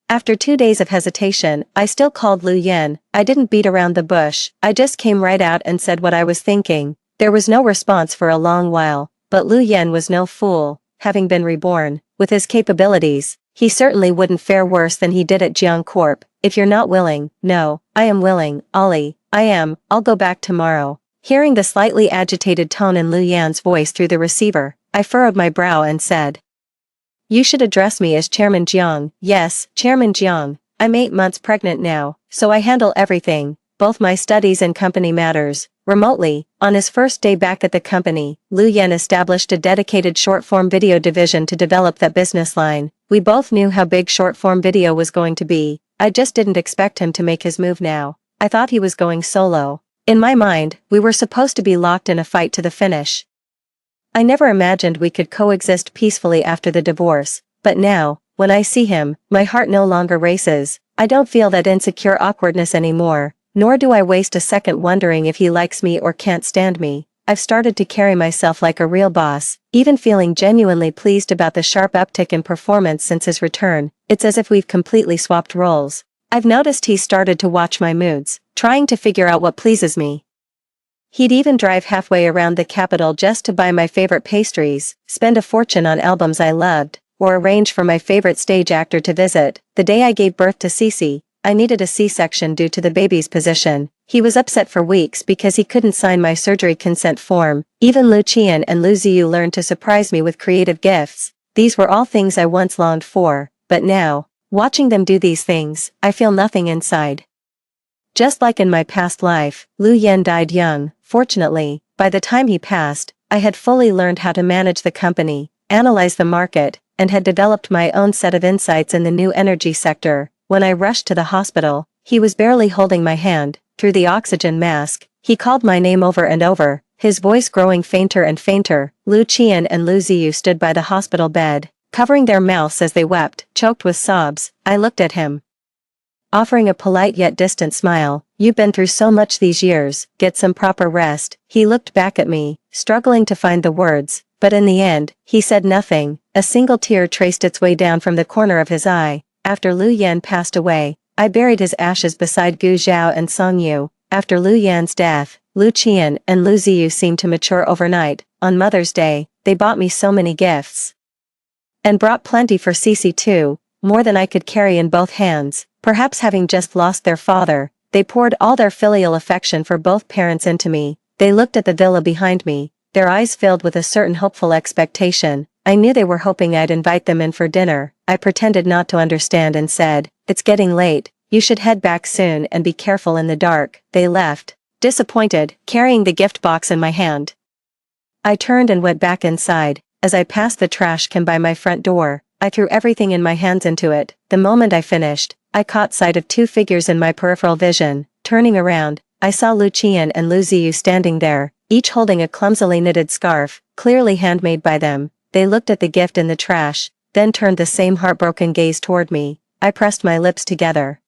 After 2 days of hesitation, I still called Lu Yan. I didn't beat around the bush. I just came right out and said what I was thinking. There was no response for a long while, but Lu Yan was no fool. Having been reborn, with his capabilities, he certainly wouldn't fare worse than he did at Jiang Corp. If you're not willing, no, I am willing, Ollie, I am, I'll go back tomorrow. Hearing the slightly agitated tone in Lu Yan's voice through the receiver, I furrowed my brow and said, "You should address me as Chairman Jiang." "Yes, Chairman Jiang. I'm 8 months pregnant now, so I handle everything, both my studies and company matters, remotely." On his first day back at the company, Lu Yan established a dedicated short-form video division to develop that business line. We both knew how big short-form video was going to be. I just didn't expect him to make his move now. I thought he was going solo. In my mind, we were supposed to be locked in a fight to the finish. I never imagined we could coexist peacefully after the divorce, but now, when I see him, my heart no longer races. I don't feel that insecure awkwardness anymore, nor do I waste a second wondering if he likes me or can't stand me. I've started to carry myself like a real boss, even feeling genuinely pleased about the sharp uptick in performance since his return. It's as if we've completely swapped roles. I've noticed he's started to watch my moods, trying to figure out what pleases me. He'd even drive halfway around the capital just to buy my favorite pastries, spend a fortune on albums I loved, or arrange for my favorite stage actor to visit. The day I gave birth to Cece, I needed a C-section due to the baby's position. He was upset for weeks because he couldn't sign my surgery consent form. Even Lu Qian and Lu Ziyu learned to surprise me with creative gifts. These were all things I once longed for, but now, watching them do these things, I feel nothing inside. Just like in my past life, Lu Yan died young. Fortunately, by the time he passed, I had fully learned how to manage the company, analyze the market, and had developed my own set of insights in the new energy sector. When I rushed to the hospital, he was barely holding my hand. Through the oxygen mask, he called my name over and over, his voice growing fainter and fainter. Lu Qian and Lu Ziyu stood by the hospital bed, covering their mouths as they wept, choked with sobs. I looked at him, offering a polite yet distant smile. "You've been through so much these years, get some proper rest." He looked back at me, struggling to find the words, but in the end, he said nothing. A single tear traced its way down from the corner of his eye. After Lu Yan passed away, I buried his ashes beside Gu Zhao and Song Yu. After Lu Yan's death, Lu Qian and Lu Ziyu seemed to mature overnight. On Mother's Day, they bought me so many gifts. And brought plenty for Cece too, more than I could carry in both hands. Perhaps having just lost their father, they poured all their filial affection for both parents into me. They looked at the villa behind me, their eyes filled with a certain hopeful expectation. I knew they were hoping I'd invite them in for dinner. I pretended not to understand and said, "It's getting late, you should head back soon and be careful in the dark." They left, disappointed, carrying the gift box in my hand. I turned and went back inside. As I passed the trash can by my front door, I threw everything in my hands into it. The moment I finished, I caught sight of 2 figures in my peripheral vision. Turning around, I saw Lu Qian and Lu Ziyu standing there, each holding a clumsily knitted scarf, clearly handmade by them. They looked at the gift in the trash, then turned the same heartbroken gaze toward me. I pressed my lips together.